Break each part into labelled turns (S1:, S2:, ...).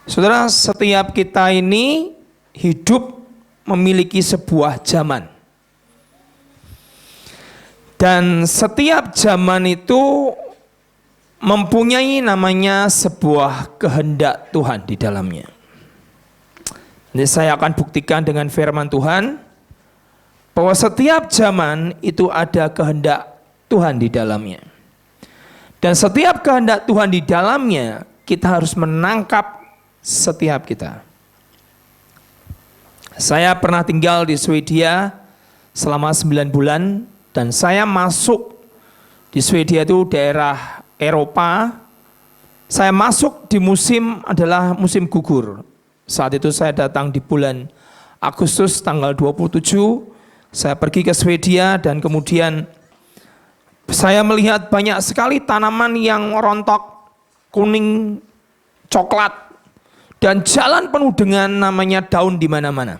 S1: Saudara, setiap kita ini hidup memiliki sebuah zaman. Dan setiap zaman itu mempunyai namanya sebuah kehendak Tuhan di dalamnya. Ini saya akan buktikan dengan firman Tuhan bahwa setiap zaman itu ada kehendak Tuhan di dalamnya. Dan setiap kehendak Tuhan di dalamnya kita harus menangkap setiap kita. Saya pernah tinggal di Swedia selama 9 bulan dan saya masuk di Swedia itu daerah Eropa. Saya masuk di musim adalah musim gugur. Saat itu saya datang di bulan Agustus tanggal 27. Saya pergi ke Swedia dan kemudian saya melihat banyak sekali tanaman yang rontok, kuning, coklat, dan jalan penuh dengan namanya daun di mana-mana.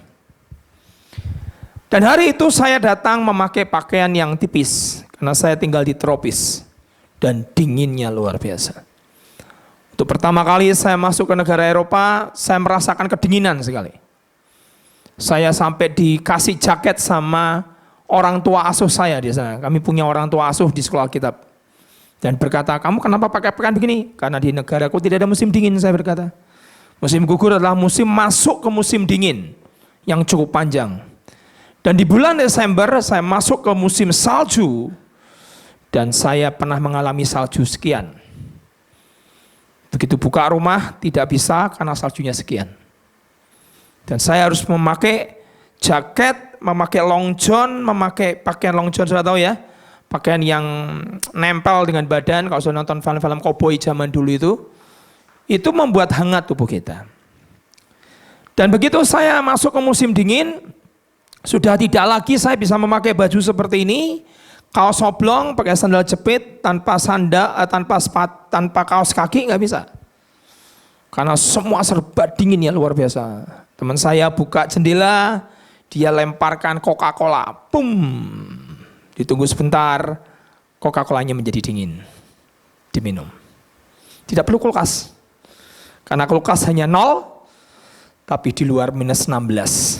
S1: Dan hari itu saya datang memakai pakaian yang tipis karena saya tinggal di tropis dan dinginnya luar biasa. Untuk pertama kali saya masuk ke negara Eropa, saya merasakan kedinginan sekali. Saya sampai dikasih jaket sama orang tua asuh saya di sana. Kami punya orang tua asuh di sekolah Alkitab. Dan berkata, kamu kenapa pakai pakaian begini? Karena di negaraku tidak ada musim dingin, saya berkata. Musim gugur adalah musim masuk ke musim dingin yang cukup panjang. Dan di bulan Desember saya masuk ke musim salju. Dan saya pernah mengalami salju sekian. Begitu buka rumah tidak bisa karena saljunya sekian. Dan saya harus memakai jaket, memakai long john, memakai pakaian long john, sudah tahu ya, pakaian yang nempel dengan badan. Kalau sudah nonton film-film cowboy zaman dulu itu membuat hangat tubuh kita. Dan begitu saya masuk ke musim dingin, sudah tidak lagi saya bisa memakai baju seperti ini, kaos oblong, pakai sandal jepit, tanpa tanpa kaos kaki nggak bisa. Karena semua serba dingin ya, luar biasa. Teman saya buka jendela, dia lemparkan Coca-Cola, pum, ditunggu sebentar, Coca-Colanya menjadi dingin, diminum. Tidak perlu kulkas, karena kulkas hanya 0, tapi di luar minus 16.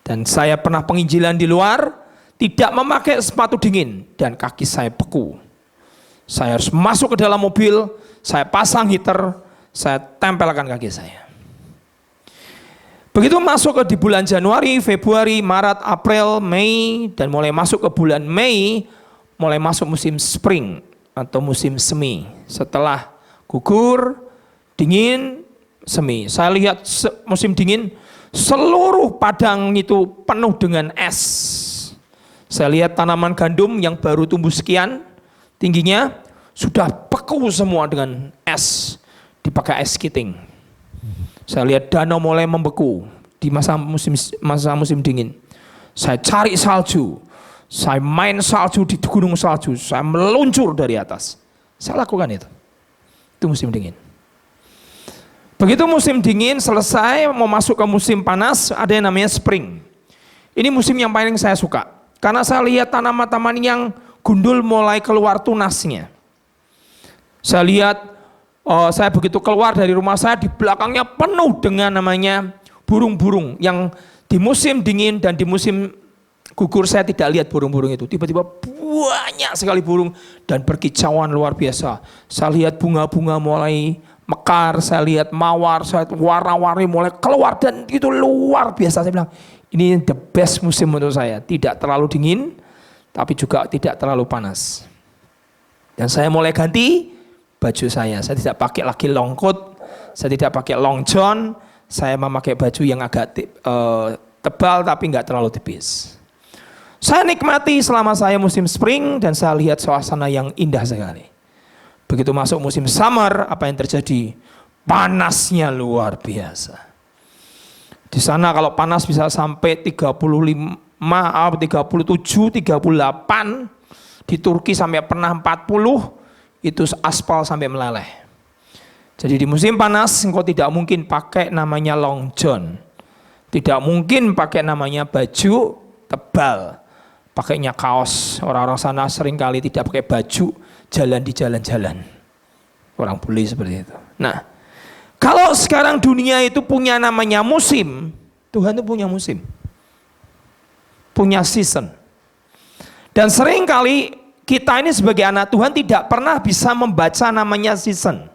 S1: Dan saya pernah penginjilan di luar, tidak memakai sepatu dingin, dan kaki saya beku. Saya harus masuk ke dalam mobil, saya pasang heater, saya tempelkan kaki saya. Begitu masuk ke di bulan Januari, Februari, Maret, April, Mei, dan mulai masuk ke bulan Mei, mulai masuk musim spring atau musim semi. Setelah gugur, dingin, semi. Saya lihat musim dingin, seluruh padang itu penuh dengan es. Saya lihat tanaman gandum yang baru tumbuh sekian tingginya, sudah beku semua dengan es, dipakai es skating. Saya lihat danau mulai membeku di masa musim dingin. Saya cari salju, saya main salju di gunung salju, saya meluncur dari atas. Saya lakukan itu. Itu musim dingin. Begitu musim dingin selesai, mau masuk ke musim panas, ada yang namanya spring. Ini musim yang paling saya suka, karena saya lihat tanaman-tanaman yang gundul mulai keluar tunasnya. Saya lihat, saya begitu keluar dari rumah saya, di belakangnya penuh dengan namanya burung-burung yang di musim dingin dan di musim gugur saya tidak lihat burung-burung itu. Tiba-tiba banyak sekali burung dan berkicauan luar biasa. Saya lihat bunga-bunga mulai mekar, saya lihat mawar, saya lihat warna-warni mulai keluar dan itu luar biasa. Saya bilang, ini the best musim menurut saya. Tidak terlalu dingin, tapi juga tidak terlalu panas. Dan saya mulai ganti baju saya tidak pakai lagi long coat, saya tidak pakai long john, saya memakai baju yang agak tebal tapi nggak terlalu tipis. Saya nikmati selama saya musim spring dan saya lihat suasana yang indah sekali. Begitu masuk musim summer, apa yang terjadi? Panasnya luar biasa. Di sana kalau panas bisa sampai 35, 37, 38, di Turki sampai pernah 40, itu aspal sampai meleleh. Jadi di musim panas engkau tidak mungkin pakai namanya long john, tidak mungkin pakai namanya baju tebal, pakainya kaos. Orang-orang sana seringkali tidak pakai baju, jalan di jalan-jalan, orang bule seperti itu. Nah, Kalau sekarang dunia itu punya namanya musim, Tuhan itu punya musim. Punya season. Dan seringkali kita ini sebagai anak Tuhan tidak pernah bisa membaca namanya season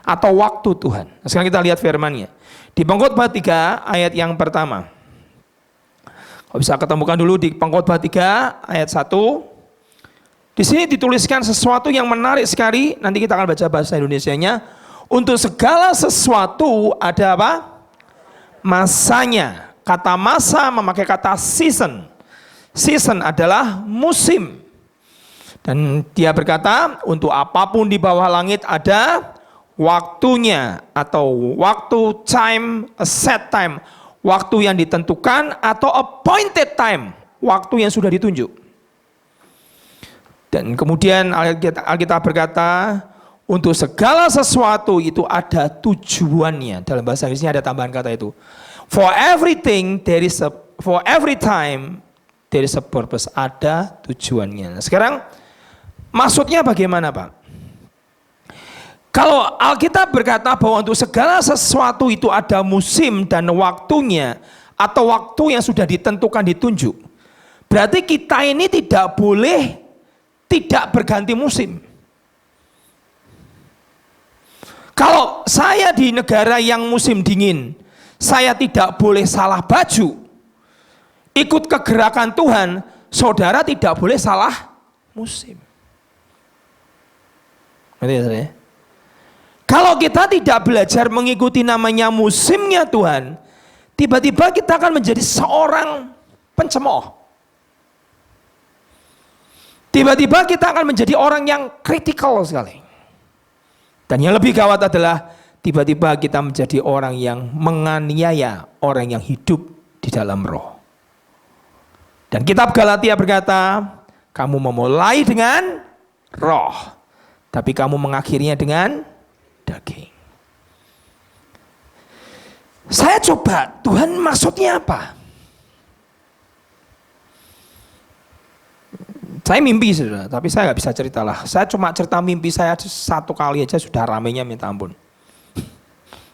S1: atau waktu Tuhan. Nah, sekarang kita lihat firman-Nya. Di Pengkhotbah 3 ayat yang pertama. Kalau bisa ketemukan dulu di Pengkhotbah 3 ayat 1. Di sini dituliskan sesuatu yang menarik sekali. Nanti kita akan baca bahasa Indonesianya. Untuk segala sesuatu ada apa? Masanya. Kata masa memakai kata season. Season adalah musim. Dan dia berkata, untuk apapun di bawah langit ada waktunya. Atau waktu, time, a set time. Waktu yang ditentukan atau appointed time. Waktu yang sudah ditunjuk. Dan kemudian Alkitab berkata, untuk segala sesuatu itu ada tujuannya. Dalam bahasa Inggrisnya ada tambahan kata itu. For everything for every time there is a purpose. Ada tujuannya. Nah, sekarang maksudnya bagaimana, Pak? Kalau Alkitab berkata bahwa untuk segala sesuatu itu ada musim dan waktunya, atau waktu yang sudah ditentukan, ditunjuk, berarti kita ini tidak boleh tidak berganti musim. Kalau saya di negara yang musim dingin, saya tidak boleh salah baju. Ikut kegerakan Tuhan, saudara tidak boleh salah musim. Ngerti ya, saudara? Kalau kita tidak belajar mengikuti namanya musimnya Tuhan, tiba-tiba kita akan menjadi seorang pencemooh. Tiba-tiba kita akan menjadi orang yang kritikal sekali. Dan yang lebih gawat adalah tiba-tiba kita menjadi orang yang menganiaya orang yang hidup di dalam roh. Dan kitab Galatia berkata, kamu memulai dengan roh, tapi kamu mengakhirinya dengan daging. Saya coba, Tuhan maksudnya apa? Saya mimpi saudara, tapi saya nggak bisa cerita lah. Saya cuma cerita mimpi saya satu kali aja sudah ramenya minta ampun.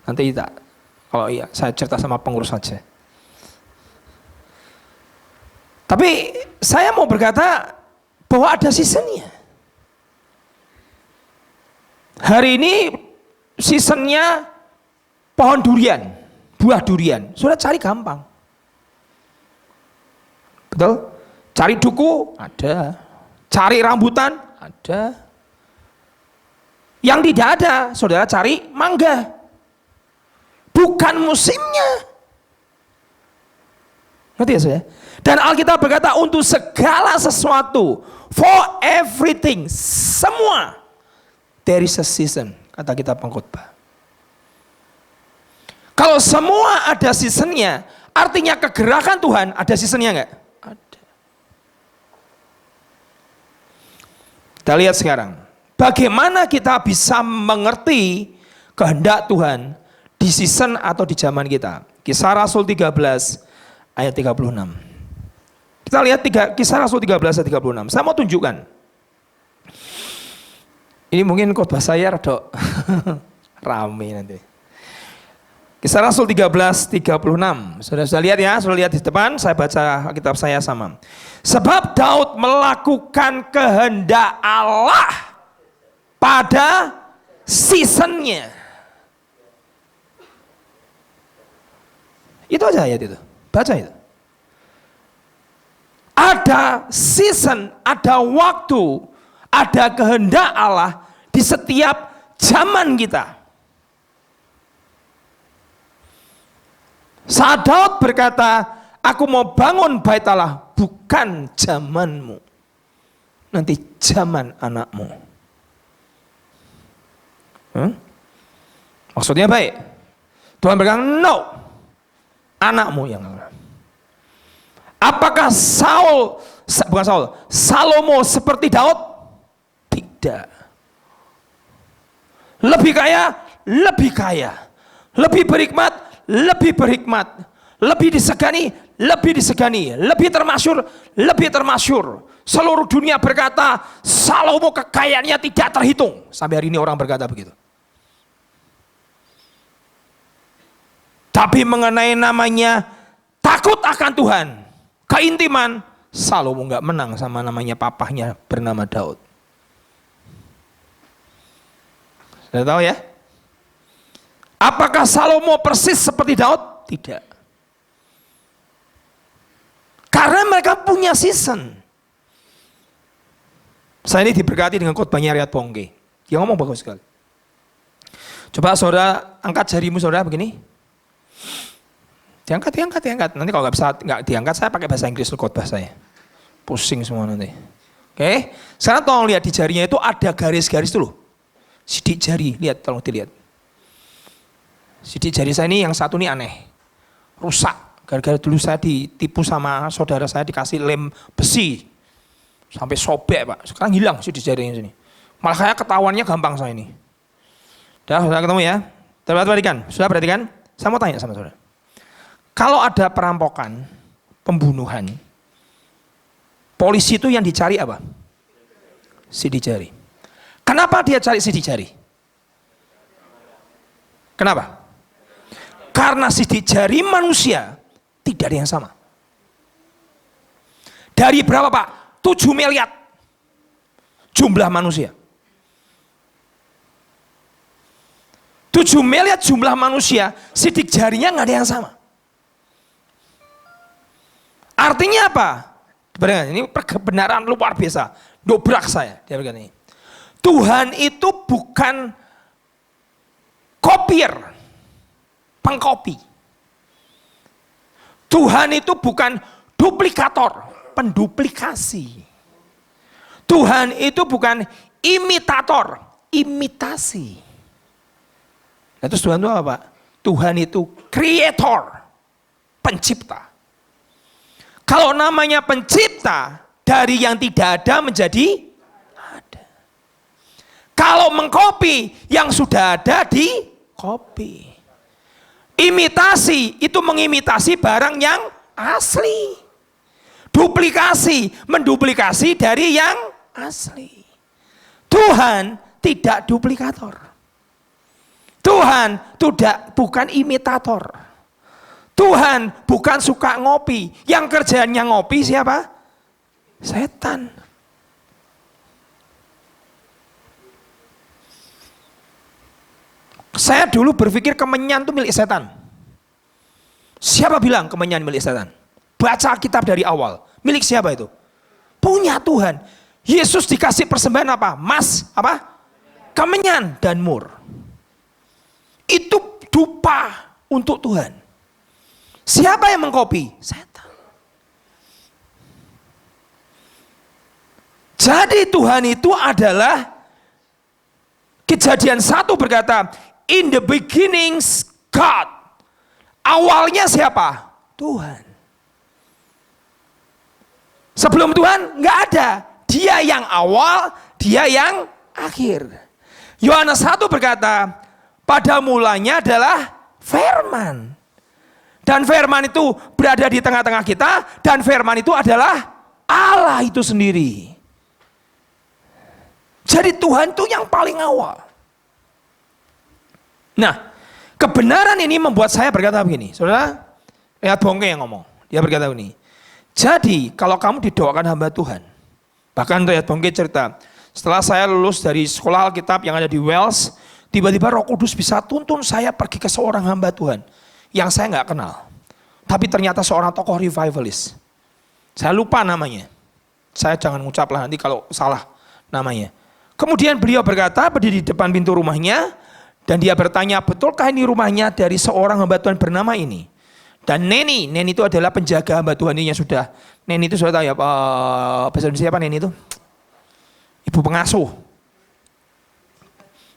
S1: Nanti tidak, kalau iya saya cerita sama pengurus saja. Tapi saya mau berkata bahwa ada seasonnya. Hari ini seasonnya pohon durian, buah durian. Sudah cari gampang. Betul? Cari duku, ada. Cari rambutan, ada. Yang tidak ada, saudara cari mangga. Bukan musimnya. Ngerti ya saudara? Dan Alkitab berkata untuk segala sesuatu, for everything, semua, there is a season, kata kitab Pengkhotbah. Kalau semua ada seasonnya, artinya kegerakan Tuhan ada seasonnya enggak? Ada. Kita lihat sekarang, bagaimana kita bisa mengerti kehendak Tuhan di season atau di zaman kita. Kisah Rasul 13 ayat 36. Kita lihat Kisah Rasul 13 ayat 36. Saya mau tunjukkan. Ini mungkin khotbah saya rada rame nanti. Kisah Rasul 13 36. Sudah lihat ya, sudah lihat di depan, saya baca kitab saya sama. Sebab Daud melakukan kehendak Allah pada seasonnya. Itu aja ayat itu. Baca itu. Ada season, ada waktu, ada kehendak Allah di setiap zaman kita. Saat Daud berkata, aku mau bangun bait Allah, bukan zamanmu, nanti zaman anakmu. Maksudnya baik. Tuhan berkata, no, anakmu yang Allah. Apakah Salomo seperti Daud? Tidak. Lebih kaya, lebih kaya. Lebih berhikmat, lebih berhikmat. Lebih disegani, lebih disegani. Lebih termasyur, lebih termasyur. Seluruh dunia berkata, Salomo kekayaannya tidak terhitung. Sampai hari ini orang berkata begitu. Tapi mengenai namanya takut akan Tuhan, keintiman, Salomo nggak menang sama namanya papahnya bernama Daud. Sudah tahu ya? Apakah Salomo persis seperti Daud? Tidak. Karena mereka punya season. Saya ini diberkati dengan khotbahnya Riyad Bongke. Dia ngomong bagus sekali. Coba saudara angkat jarimu saudara begini. Diangkat. Nanti kalau nggak diangkat, saya pakai bahasa Inggris khotbah saya. Pusing semua nanti. Oke. Sekarang tolong lihat di jarinya itu ada garis-garis tuh loh. Sidik jari, lihat, tolong dilihat. Sidik jari saya ini yang satu ini aneh. Rusak. Gara-gara dulu saya ditipu sama saudara saya, dikasih lem besi. Sampai sobek Pak. Sekarang hilang sidik jarinya sini. Malah kayak ketahuannya gampang saya ini. Sudah ketemu ya? Sudah perhatikan? Saya mau tanya sama saudara. Kalau ada perampokan, pembunuhan, polisi itu yang dicari apa? Sidik jari. Kenapa dia cari sidik jari? Kenapa? Karena sidik jari manusia tidak ada yang sama. Dari berapa Pak? 7 miliar jumlah manusia. 7 miliar jumlah manusia, sidik jarinya nggak ada yang sama. Artinya apa? Ini kebenaran luar biasa. Dobrak saya. Dia berkata ini. Tuhan itu bukan kopier, pengkopi. Tuhan itu bukan duplikator, penduplikasi. Tuhan itu bukan imitator, imitasi. Nah, terus Tuhan itu apa? Tuhan itu creator, pencipta. Kalau namanya pencipta, dari yang tidak ada menjadi ada. Kalau mengkopi, yang sudah ada di copy. Imitasi, itu mengimitasi barang yang asli. Duplikasi, menduplikasi dari yang asli. Tuhan tidak duplikator. Tuhan bukan imitator. Tuhan bukan suka ngopi. Yang kerjaannya ngopi siapa? Setan. Saya dulu berpikir kemenyan itu milik setan. Siapa bilang kemenyan milik setan? Baca kitab dari awal. Milik siapa itu? Punya Tuhan. Yesus dikasih persembahan apa? Mas, apa? Kemenyan dan mur. Itu dupa untuk Tuhan. Siapa yang mengkopi? Setan. Jadi Tuhan itu adalah, Kejadian 1 berkata, in the beginning God. Awalnya siapa? Tuhan. Sebelum Tuhan nggak ada. Dia yang awal, dia yang akhir. Yohanes 1 berkata, pada mulanya adalah firman. Dan firman itu berada di tengah-tengah kita, dan firman itu adalah Allah itu sendiri. Jadi Tuhan itu yang paling awal. Nah, kebenaran ini membuat saya berkata begini. Saudara, Riyad Bongke yang ngomong. Dia berkata begini. Jadi, kalau kamu didoakan hamba Tuhan, bahkan Riyad Bongke cerita, setelah saya lulus dari sekolah Alkitab yang ada di Wales, tiba-tiba Roh Kudus bisa tuntun saya pergi ke seorang hamba Tuhan yang saya nggak kenal, tapi ternyata seorang tokoh revivalist. Saya lupa namanya. Saya jangan ngucap lah nanti kalau salah namanya. Kemudian beliau berkata, berdiri di depan pintu rumahnya, dan dia bertanya, betulkah ini rumahnya dari seorang hamba Tuhan bernama ini? Dan Neni itu adalah penjaga hamba Tuhan ini yang sudah, Neni itu sudah tahu ya, bahasa Indonesia apa Neni itu? Ibu pengasuh,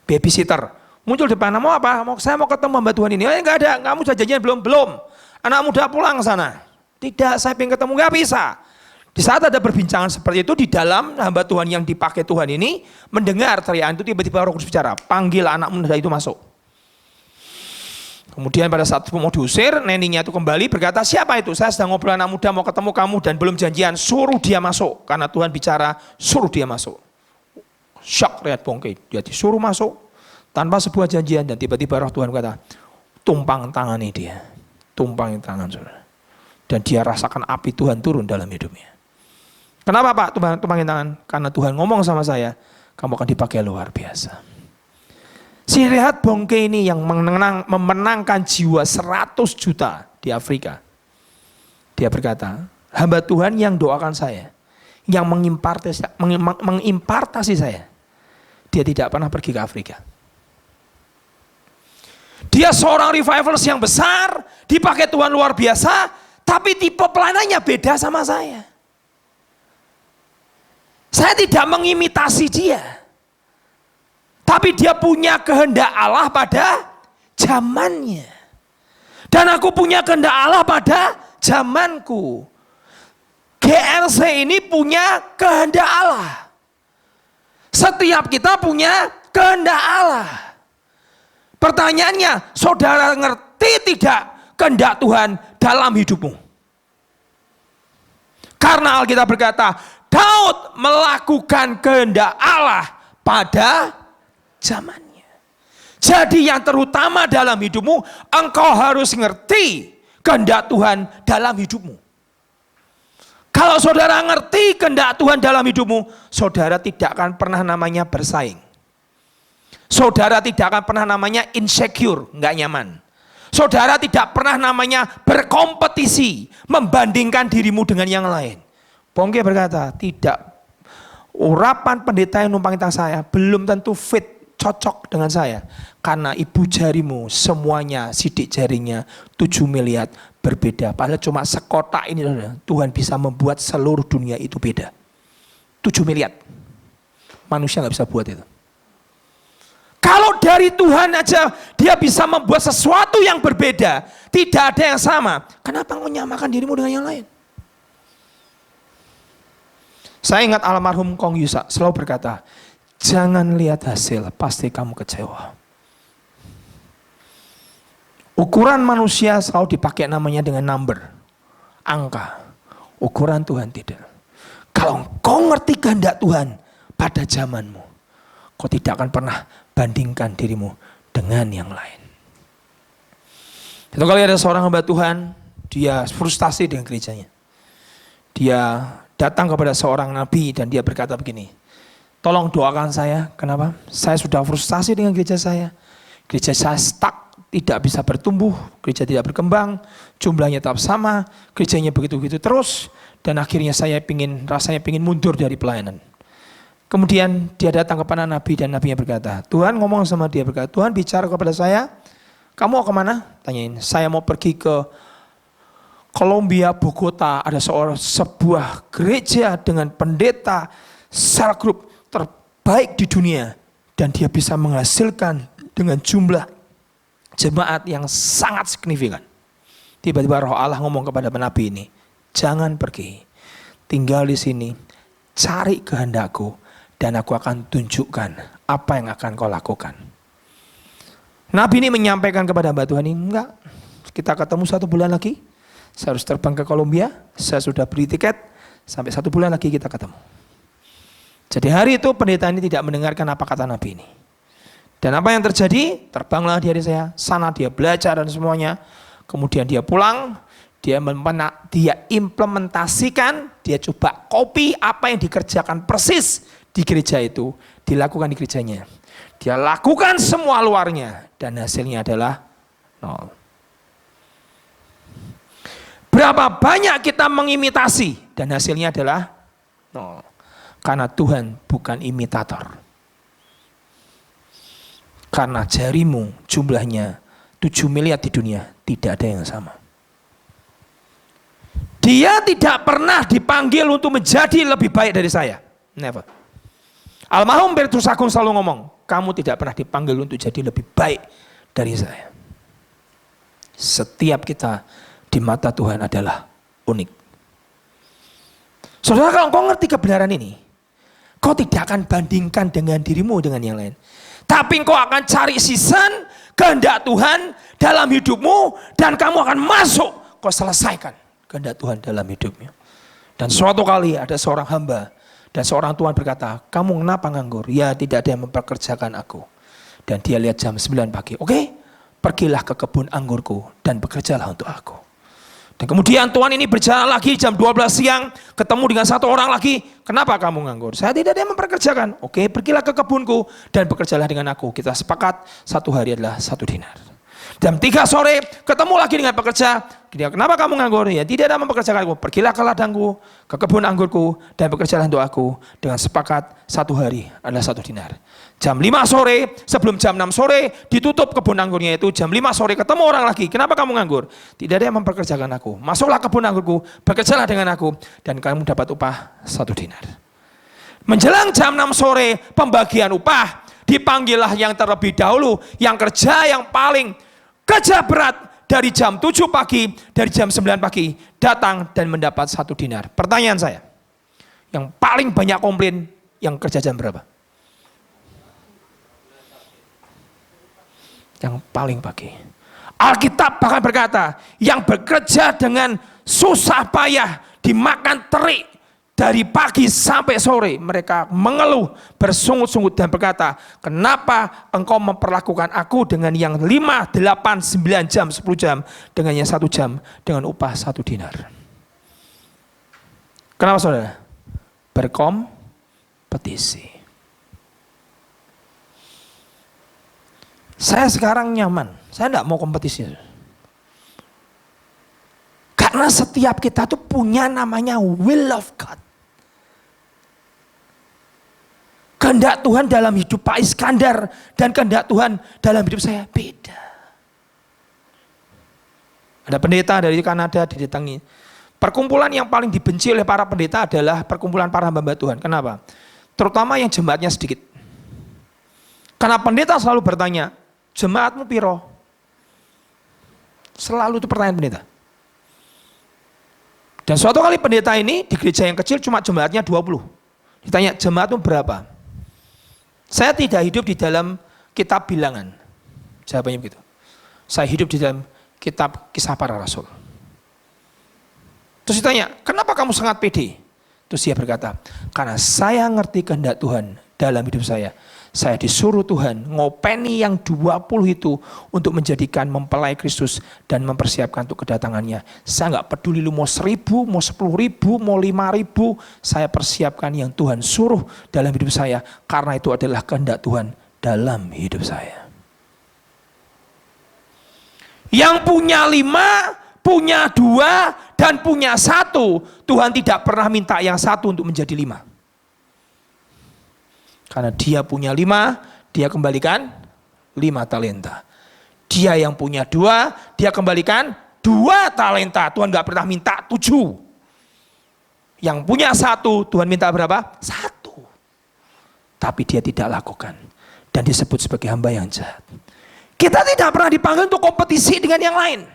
S1: babysitter. Muncul depan, mau apa? Saya mau ketemu hamba Tuhan ini. Enggak ada, kamu sudah janjian belum. Anak muda pulang sana. Tidak, saya ingin ketemu, nggak bisa. Di saat ada perbincangan seperti itu, di dalam hamba Tuhan yang dipakai Tuhan ini mendengar teriakan itu, tiba-tiba Roh Kudus bicara, panggil anak muda itu masuk. Kemudian pada saat mau diusir, neninya itu kembali berkata, siapa itu? Saya sedang ngobrol anak muda mau ketemu kamu dan belum janjian, suruh dia masuk. Karena Tuhan bicara, suruh dia masuk. Shock Riyad Bongke, dia disuruh masuk tanpa sebuah janjian, dan tiba-tiba Roh Tuhan berkata, tumpang tangani dia. Tumpang tangan, saudara. Dan dia rasakan api Tuhan turun dalam hidupnya. Kenapa Pak tumpangin tangan? Karena Tuhan ngomong sama saya, kamu akan dipakai luar biasa. Si Reinhard Bonnke ini yang memenangkan jiwa 100 juta di Afrika. Dia berkata, hamba Tuhan yang doakan saya, yang mengimpartasi saya, dia tidak pernah pergi ke Afrika. Dia seorang revivalist yang besar, dipakai Tuhan luar biasa, tapi tipe pelayanannya beda sama saya. Saya tidak mengimitasi dia. Tapi dia punya kehendak Allah pada zamannya. Dan aku punya kehendak Allah pada zamanku. GRC ini punya kehendak Allah. Setiap kita punya kehendak Allah. Pertanyaannya, saudara ngerti tidak kehendak Tuhan dalam hidupmu? Karena Alkitab berkata, Daud melakukan kehendak Allah pada zamannya. Jadi yang terutama dalam hidupmu, engkau harus ngerti kehendak Tuhan dalam hidupmu. Kalau saudara ngerti kehendak Tuhan dalam hidupmu, saudara tidak akan pernah namanya bersaing. Saudara tidak akan pernah namanya insecure, nggak nyaman. Saudara tidak pernah namanya berkompetisi, membandingkan dirimu dengan yang lain. Bonnke berkata, tidak, urapan pendeta yang numpang tangan saya belum tentu fit, cocok dengan saya. Karena ibu jarimu semuanya sidik jarinya 7 miliar berbeda. Padahal cuma sekotak ini Tuhan bisa membuat seluruh dunia itu beda. 7 miliar. Manusia gak bisa buat itu. Kalau dari Tuhan aja dia bisa membuat sesuatu yang berbeda, tidak ada yang sama, kenapa engkau nyamakan dirimu dengan yang lain? Saya ingat almarhum Kong Yusak selalu berkata, jangan lihat hasil, pasti kamu kecewa. Ukuran manusia selalu dipakai namanya dengan number, angka. Ukuran Tuhan tidak. Kalau kau ngerti kehendak Tuhan pada zamanmu, kau tidak akan pernah bandingkan dirimu dengan yang lain. Satu kali ada seorang hamba Tuhan, dia frustasi dengan gerejanya. Dia datang kepada seorang nabi dan dia berkata begini, tolong doakan saya. Kenapa? Saya sudah frustasi dengan gereja saya. Gereja saya stuck, tidak bisa bertumbuh, gereja tidak berkembang, jumlahnya tetap sama, gerejanya begitu-begitu terus, dan akhirnya saya rasanya pingin mundur dari pelayanan. Kemudian dia datang kepada nabi dan nabinya berkata, Tuhan ngomong sama dia berkata, Tuhan bicara kepada saya, kamu mau kemana? Tanyain, saya mau pergi ke Colombia, Bogota, ada sebuah gereja dengan pendeta cell group terbaik di dunia. Dan dia bisa menghasilkan dengan jumlah jemaat yang sangat signifikan. Tiba-tiba roh Allah ngomong kepada nabi ini, jangan pergi, tinggal di sini, cari kehendakku, dan aku akan tunjukkan apa yang akan kau lakukan. Nabi ini menyampaikan kepada hamba Tuhan ini, enggak, kita ketemu 1 bulan lagi. Saya harus terbang ke Colombia, saya sudah beli tiket, sampai 1 bulan lagi kita ketemu. Jadi hari itu pendeta ini tidak mendengarkan apa kata Nabi ini. Dan apa yang terjadi? Terbanglah di hari saya, sana dia belajar dan semuanya. Kemudian dia pulang, dia implementasikan, dia coba copy apa yang dikerjakan persis di gereja itu, dilakukan di gerejanya. Dia lakukan semua luarnya, dan hasilnya adalah 0. Berapa banyak kita mengimitasi dan hasilnya adalah 0. Karena Tuhan bukan imitator. Karena jarimu jumlahnya 7 miliar di dunia, tidak ada yang sama. Dia tidak pernah dipanggil untuk menjadi lebih baik dari saya. Never. Almarhum Petrus Agung selalu ngomong, kamu tidak pernah dipanggil untuk jadi lebih baik dari saya. Setiap kita di mata Tuhan adalah unik. Saudara, kalau kau ngerti kebenaran ini, kau tidak akan bandingkan dengan dirimu dengan yang lain. Tapi kau akan cari season kehendak Tuhan dalam hidupmu, dan kamu akan masuk, kau selesaikan kehendak Tuhan dalam hidupmu. Dan suatu kali ada seorang hamba dan seorang Tuhan berkata, kamu kenapa nganggur? Ya, tidak ada yang mempekerjakan aku. Dan dia lihat jam 9 pagi. Oke, pergilah ke kebun anggurku dan bekerjalah untuk aku. Dan kemudian tuan ini berjalan lagi jam 12 siang, ketemu dengan satu orang lagi. Kenapa kamu nganggur? Saya tidak ada yang memperkerjakan. Oke, pergilah ke kebunku dan bekerjalah dengan aku. Kita sepakat 1 hari adalah 1 dinar. Jam 3 sore ketemu lagi dengan pekerja. Dia, kenapa kamu nganggur? Ya tidak ada mempekerjakan aku. Pergilah ke ladangku, ke kebun anggurku dan bekerjalah untuk aku. Dengan sepakat 1 hari adalah 1 dinar. Jam 5 sore, sebelum jam 6 sore ditutup kebun anggurnya itu. Jam 5 sore ketemu orang lagi. Kenapa kamu nganggur? Tidak ada yang mempekerjakan aku. Masuklah ke kebun anggurku, bekerjalah dengan aku dan kamu dapat upah 1 dinar. Menjelang jam 6 sore pembagian upah, dipanggillah yang terlebih dahulu, yang kerja yang paling kerja berat dari jam 7 pagi, dari jam 9 pagi, datang dan mendapat 1 dinar. Pertanyaan saya, yang paling banyak komplain, yang kerja jam berapa? Yang paling pagi. Alkitab bahkan berkata, yang bekerja dengan susah payah, dimakan terik, dari pagi sampai sore mereka mengeluh, bersungut-sungut dan berkata, kenapa engkau memperlakukan aku dengan yang 5, 8, 9 jam, 10 jam, dengan yang 1 jam, dengan upah 1 dinar. Kenapa saudara? Berkompetisi. Saya sekarang nyaman, saya tidak mau kompetisi. Karena setiap kita tuh punya namanya will of God. Kehendak Tuhan dalam hidup Pak Iskandar dan kehendak Tuhan dalam hidup saya beda. Ada pendeta dari Kanada didatangi. Perkumpulan yang paling dibenci oleh para pendeta adalah perkumpulan para hamba Tuhan. Kenapa? Terutama yang jemaatnya sedikit. Karena pendeta selalu bertanya, jemaatmu piro? Selalu itu pertanyaan pendeta. Dan suatu kali pendeta ini di gereja yang kecil cuma jemaatnya 20. Ditanya, jemaatmu berapa? Saya tidak hidup di dalam kitab bilangan. Jawabannya begitu. Saya hidup di dalam kitab Kisah Para Rasul. Terus ditanya, kenapa kamu sangat pede? Terus dia berkata, karena saya ngerti kehendak Tuhan dalam hidup saya. Saya disuruh Tuhan ngopeni yang 20 itu untuk menjadikan mempelai Kristus dan mempersiapkan untuk kedatangannya. Saya nggak peduli lu mau 1.000, mau 10.000, mau 5.000. Saya persiapkan yang Tuhan suruh dalam hidup saya. Karena itu adalah kehendak Tuhan dalam hidup saya. Yang punya 5, punya 2, dan punya 1. Tuhan tidak pernah minta yang 1 untuk menjadi 5. Karena dia punya 5, dia kembalikan 5 talenta. Dia yang punya 2, dia kembalikan 2 talenta. Tuhan gak pernah minta 7. Yang punya 1, Tuhan minta berapa? 1. Tapi dia tidak lakukan. Dan disebut sebagai hamba yang jahat. Kita tidak pernah dipanggil untuk kompetisi dengan yang lain.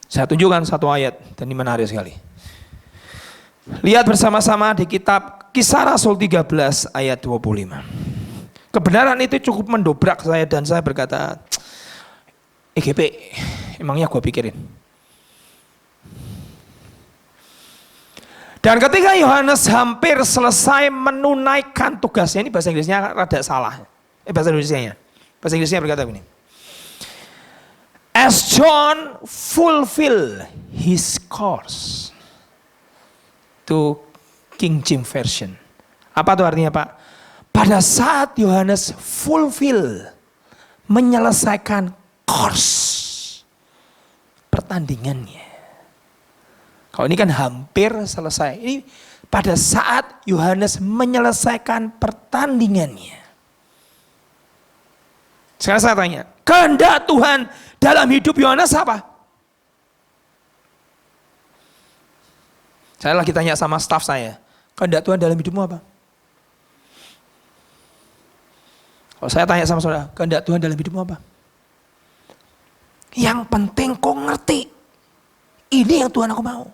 S1: Saya tunjukkan satu ayat, dan ini menarik sekali. Lihat bersama-sama di kitab Kisah Rasul 13 ayat 25. Kebenaran itu cukup mendobrak saya dan saya berkata, EGP, emangnya gue pikirin. Dan ketika Yohanes hampir selesai menunaikan tugasnya, ini bahasa Inggrisnya rada salah. Bahasa Indonesianya. Bahasa Inggrisnya berkata begini. As John fulfill his course. Itu King James Version. Apa itu artinya Pak? Pada saat Yohanes fulfill, menyelesaikan course pertandingannya. Kalau ini kan hampir selesai. Ini pada saat Yohanes menyelesaikan pertandingannya. Sekarang saya tanya, kehendak Tuhan dalam hidup Yohanes apa? Saya lagi tanya sama staf saya, kehendak Tuhan dalam hidupmu apa? Kalau saya tanya sama saudara, kehendak Tuhan dalam hidupmu apa? Yang penting kau ngerti, ini yang Tuhan aku mau.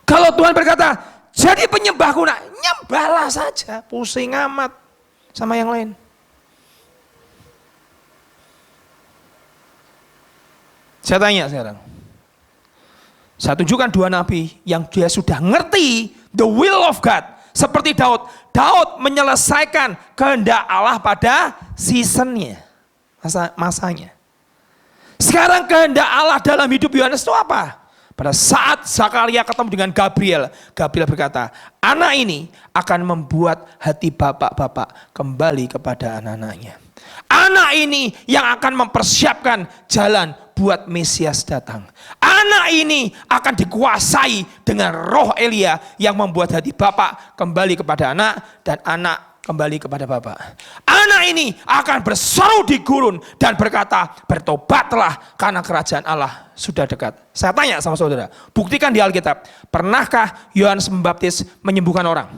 S1: Kalau Tuhan berkata, jadi penyembahku, nak nyembahlah saja, pusing amat sama yang lain. Saya tanya sekarang. Saya tunjukkan 2 nabi yang dia sudah ngerti the will of God. Seperti Daud. Daud menyelesaikan kehendak Allah pada seasonnya. Masanya. Sekarang kehendak Allah dalam hidup Yohanes itu apa? Pada saat Zakaria ketemu dengan Gabriel. Gabriel berkata, anak ini akan membuat hati bapak-bapak kembali kepada anak-anaknya. Anak ini yang akan mempersiapkan jalan buat Mesias datang. Anak ini akan dikuasai dengan roh Elia yang membuat hati bapak kembali kepada anak dan anak kembali kepada bapak. Anak ini akan berseru di gurun dan berkata, bertobatlah karena kerajaan Allah sudah dekat. Saya tanya sama saudara, buktikan di Alkitab, pernahkah Yohanes Pembaptis menyembuhkan orang?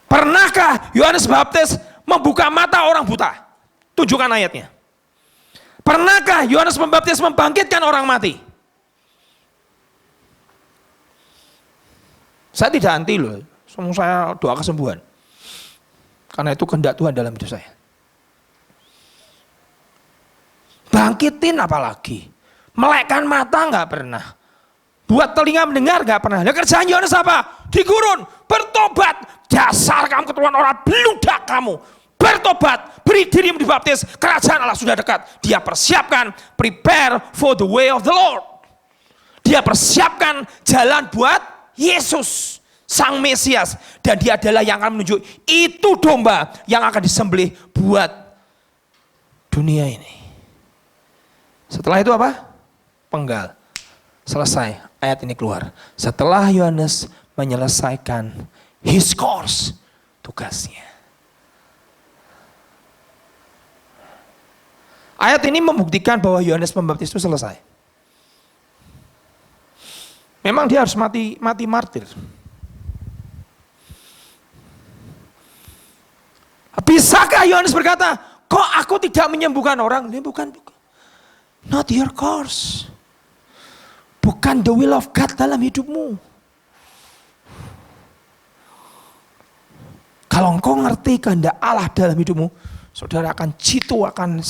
S1: Pernahkah Yohanes Pembaptis membuka mata orang buta? Tunjukkan ayatnya. Pernahkah Yohanes Pembaptis membangkitkan orang mati? Saya tidak anti loh, saya doa kesembuhan. Karena itu kehendak Tuhan dalam hidup saya. Bangkitin apalagi? Melekkan mata nggak pernah. Buat telinga mendengar nggak pernah. Nah, kerjaan Yohanes apa? Di gurun, bertobat. Dasar kamu keturunan orang beludak kamu. Bertobat, beri dirimu dibaptis. Kerajaan Allah sudah dekat. Dia persiapkan, prepare for the way of the Lord. Dia persiapkan jalan buat Yesus, Sang Mesias. Dan dia adalah yang akan menunjuk itu domba yang akan disembelih buat dunia ini. Setelah itu apa? Penggal. Selesai, ayat ini keluar. Setelah Yohanes menyelesaikan his course, tugasnya. Ayat ini membuktikan bahwa Yohanes Pembaptis itu selesai. Memang dia harus mati martir. Bisakah Yohanes berkata, kok aku tidak menyembuhkan orang? Dia bukan. Not your course. Bukan the will of God dalam hidupmu. Kalau engkau ngerti kehendak Allah dalam hidupmu, saudara akan jitu, akan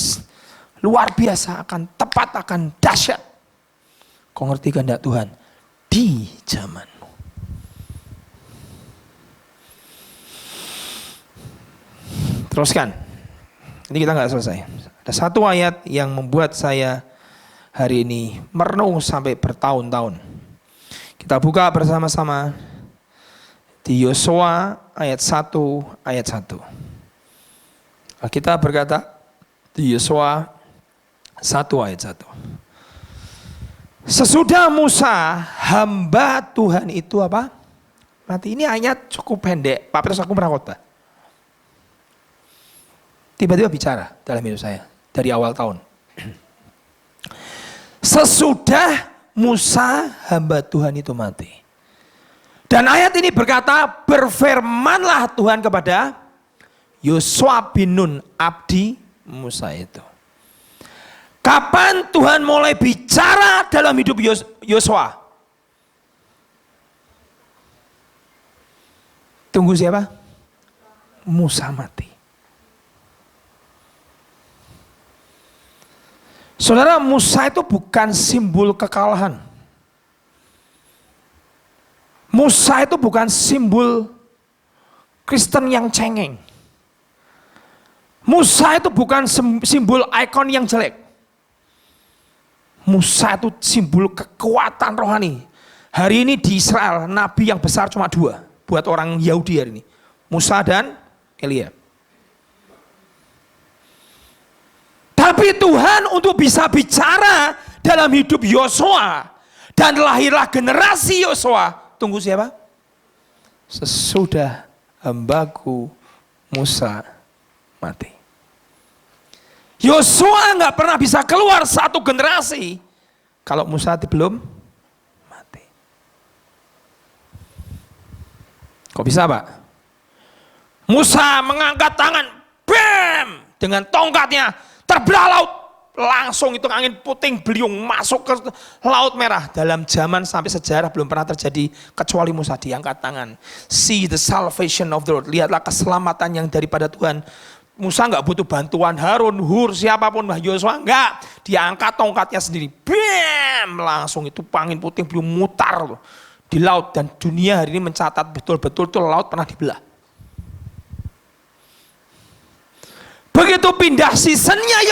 S1: luar biasa, akan tepat, akan dahsyat. Kau ngerti kehendak Tuhan di zamanmu. Teruskan. Ini kita nggak selesai. Ada satu ayat yang membuat saya hari ini merenung sampai bertahun-tahun. Kita buka bersama-sama di Yosua ayat 1 ayat 1. Kita berkata di Yosua 1 ayat 1. Sesudah Musa hamba Tuhan itu apa? Mati. Ini ayat cukup pendek. Pak Petrus aku pernah khotbah. Tiba-tiba bicara dalam hidup saya dari awal tahun. Sesudah Musa hamba Tuhan itu mati. Dan ayat ini berkata, berfirmanlah Tuhan kepada Yosua bin Nun, abdi Musa itu. Kapan Tuhan mulai bicara dalam hidup Yosua? Tunggu siapa? Musa mati. Saudara, Musa itu bukan simbol kekalahan. Musa itu bukan simbol Kristen yang cengeng. Musa itu bukan simbol ikon yang jelek. Musa itu simbol kekuatan rohani. Hari ini di Israel, nabi yang besar cuma 2 buat orang Yahudi hari ini. Musa dan Elia. Tapi Tuhan untuk bisa bicara dalam hidup Yosua dan lahirlah generasi Yosua. Tunggu siapa? Sesudah hambaku Musa mati. Yosua nggak pernah bisa keluar satu generasi kalau Musa belum mati. Kok bisa, Pak? Musa mengangkat tangan, bam, dengan tongkatnya terbelah laut, langsung itu angin puting beliung masuk ke laut merah. Dalam zaman sampai sejarah belum pernah terjadi kecuali Musa diangkat tangan. See the salvation of the Lord. Lihatlah keselamatan yang daripada Tuhan. Musa nggak butuh bantuan Harun, Hur, siapapun, Yosua enggak. Dia angkat tongkatnya sendiri. Bam! bam, langsung itu angin puting beliung mutar loh di laut. Dan dunia hari ini mencatat betul-betul tuh laut pernah dibelah. Begitu pindah seasonnya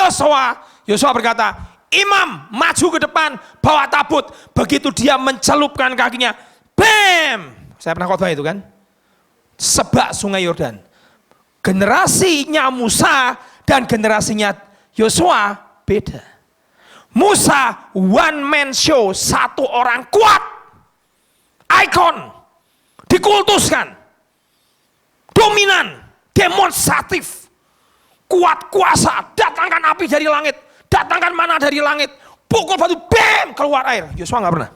S1: Yosua berkata, imam maju ke depan, bawa tabut. Begitu dia mencelupkan kakinya, bam. Saya pernah khotbah itu kan. Sebak sungai Yordan. Generasinya Musa dan generasinya Yosua beda. Musa one man show, satu orang kuat. Ikon. Dikultuskan. Dominan. Demonstratif. Kuat kuasa, datangkan api dari langit, datangkan mana dari langit, pukul batu, bam, keluar air. Yosua nggak pernah.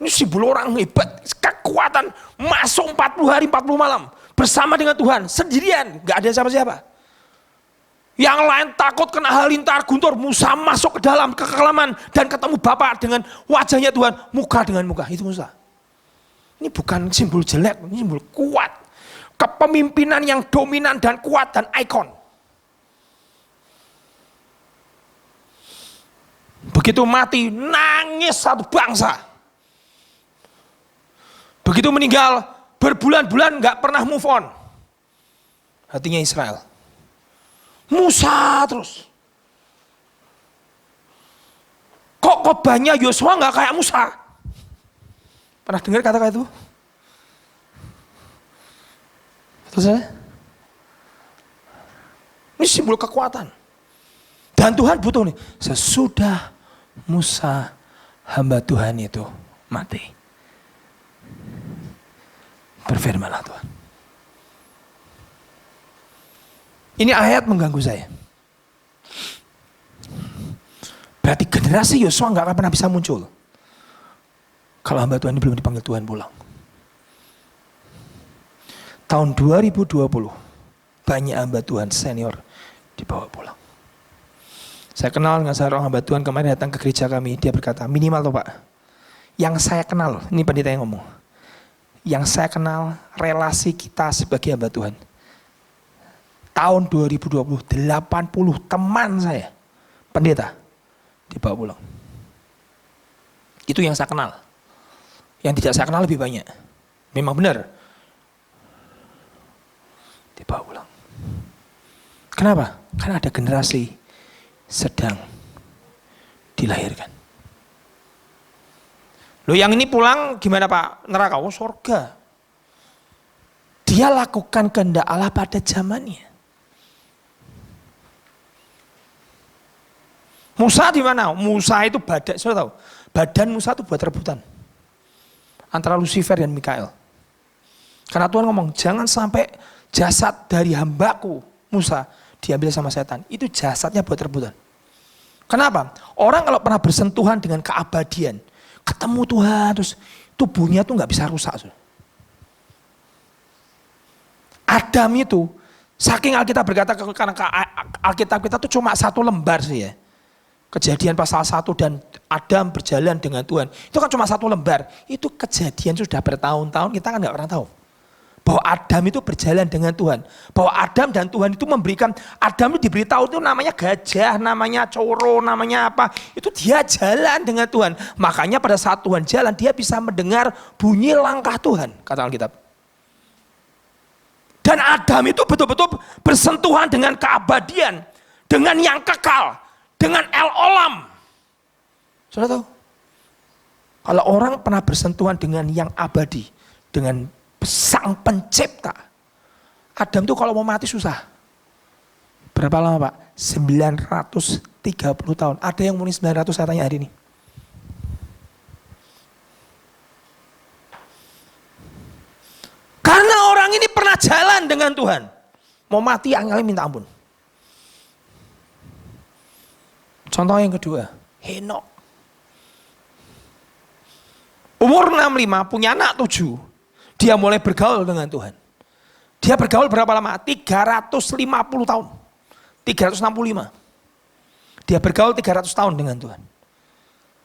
S1: Ini simbol orang hebat, kekuatan, masuk 40 hari 40 malam bersama dengan Tuhan, sendirian, nggak ada siapa-siapa. Yang lain takut kena halilintar guntur, Musa masuk ke dalam kekelaman dan ketemu Bapa dengan wajahnya Tuhan, muka dengan muka. Itu Musa. Ini bukan simbol jelek, ini simbol kuat. Kepemimpinan yang dominan dan kuat dan ikon. Begitu mati, nangis satu bangsa. Begitu meninggal, berbulan-bulan gak pernah move on. Hatinya Israel. Musa terus. Kok khotbahnya Yosua gak kayak Musa? Pernah dengar kata-kata itu? Terus ini simbol kekuatan. Dan Tuhan butuh nih. Sesudah Musa hamba Tuhan itu mati. Berfirmanlah Tuhan. Ini ayat mengganggu saya. Berarti generasi Yosua gak akan pernah bisa muncul. Kalau hamba Tuhan ini belum dipanggil Tuhan pulang. Tahun 2020 banyak hamba Tuhan senior dibawa pulang. Saya kenal dengan seorang hamba Tuhan kemarin datang ke gereja kami. Dia berkata, minimal tuh Pak, yang saya kenal, ini pendeta yang ngomong, yang saya kenal relasi kita sebagai hamba Tuhan. Tahun 2020 80 teman saya pendeta dibawa pulang. Itu yang saya kenal. Yang tidak saya kenal lebih banyak. Memang benar. Dibawa pulang. Kenapa? Karena ada generasi sedang dilahirkan. Loh yang ini pulang gimana Pak? Neraka, oh surga. Dia lakukan kehendak Allah pada zamannya. Musa di mana? Musa itu badan, sudah tahu. Badan Musa itu buat rebutan antara Lucifer dan Mikael. Karena Tuhan ngomong, jangan sampai jasad dari hambaku Musa diambil sama setan. Itu jasadnya buat rebutan. Kenapa? Orang kalau pernah bersentuhan dengan keabadian, ketemu Tuhan, terus tubuhnya tuh nggak bisa rusak. Adam itu, saking Alkitab berkata, karena Alkitab kita tuh cuma satu lembar sih ya. Kejadian pasal 1 dan Adam berjalan dengan Tuhan. Itu kan cuma satu lembar. Itu kejadian sudah bertahun-tahun, kita kan nggak pernah tahu. Bahwa Adam itu berjalan dengan Tuhan. Bahwa Adam dan Tuhan itu memberikan, Adam itu diberitahu itu namanya gajah, namanya coro, namanya apa. Itu dia jalan dengan Tuhan. Makanya pada saat Tuhan jalan, dia bisa mendengar bunyi langkah Tuhan, kata Alkitab. Dan Adam itu betul-betul bersentuhan dengan keabadian, dengan yang kekal, dengan El Olam. Sudah tahu? Kalau orang pernah bersentuhan dengan yang abadi, dengan Sang Pencipta, Adam tuh kalau mau mati susah. Berapa lama Pak? 930 tahun. Ada yang muni 900 saya tanya hari ini. Karena orang ini pernah jalan dengan Tuhan. Mau mati angelnya minta ampun. Contoh yang kedua, Henok. Umur 65, punya anak 7. Dia mulai bergaul dengan Tuhan. Dia bergaul berapa lama? 350 tahun. 365. Dia bergaul 300 tahun dengan Tuhan.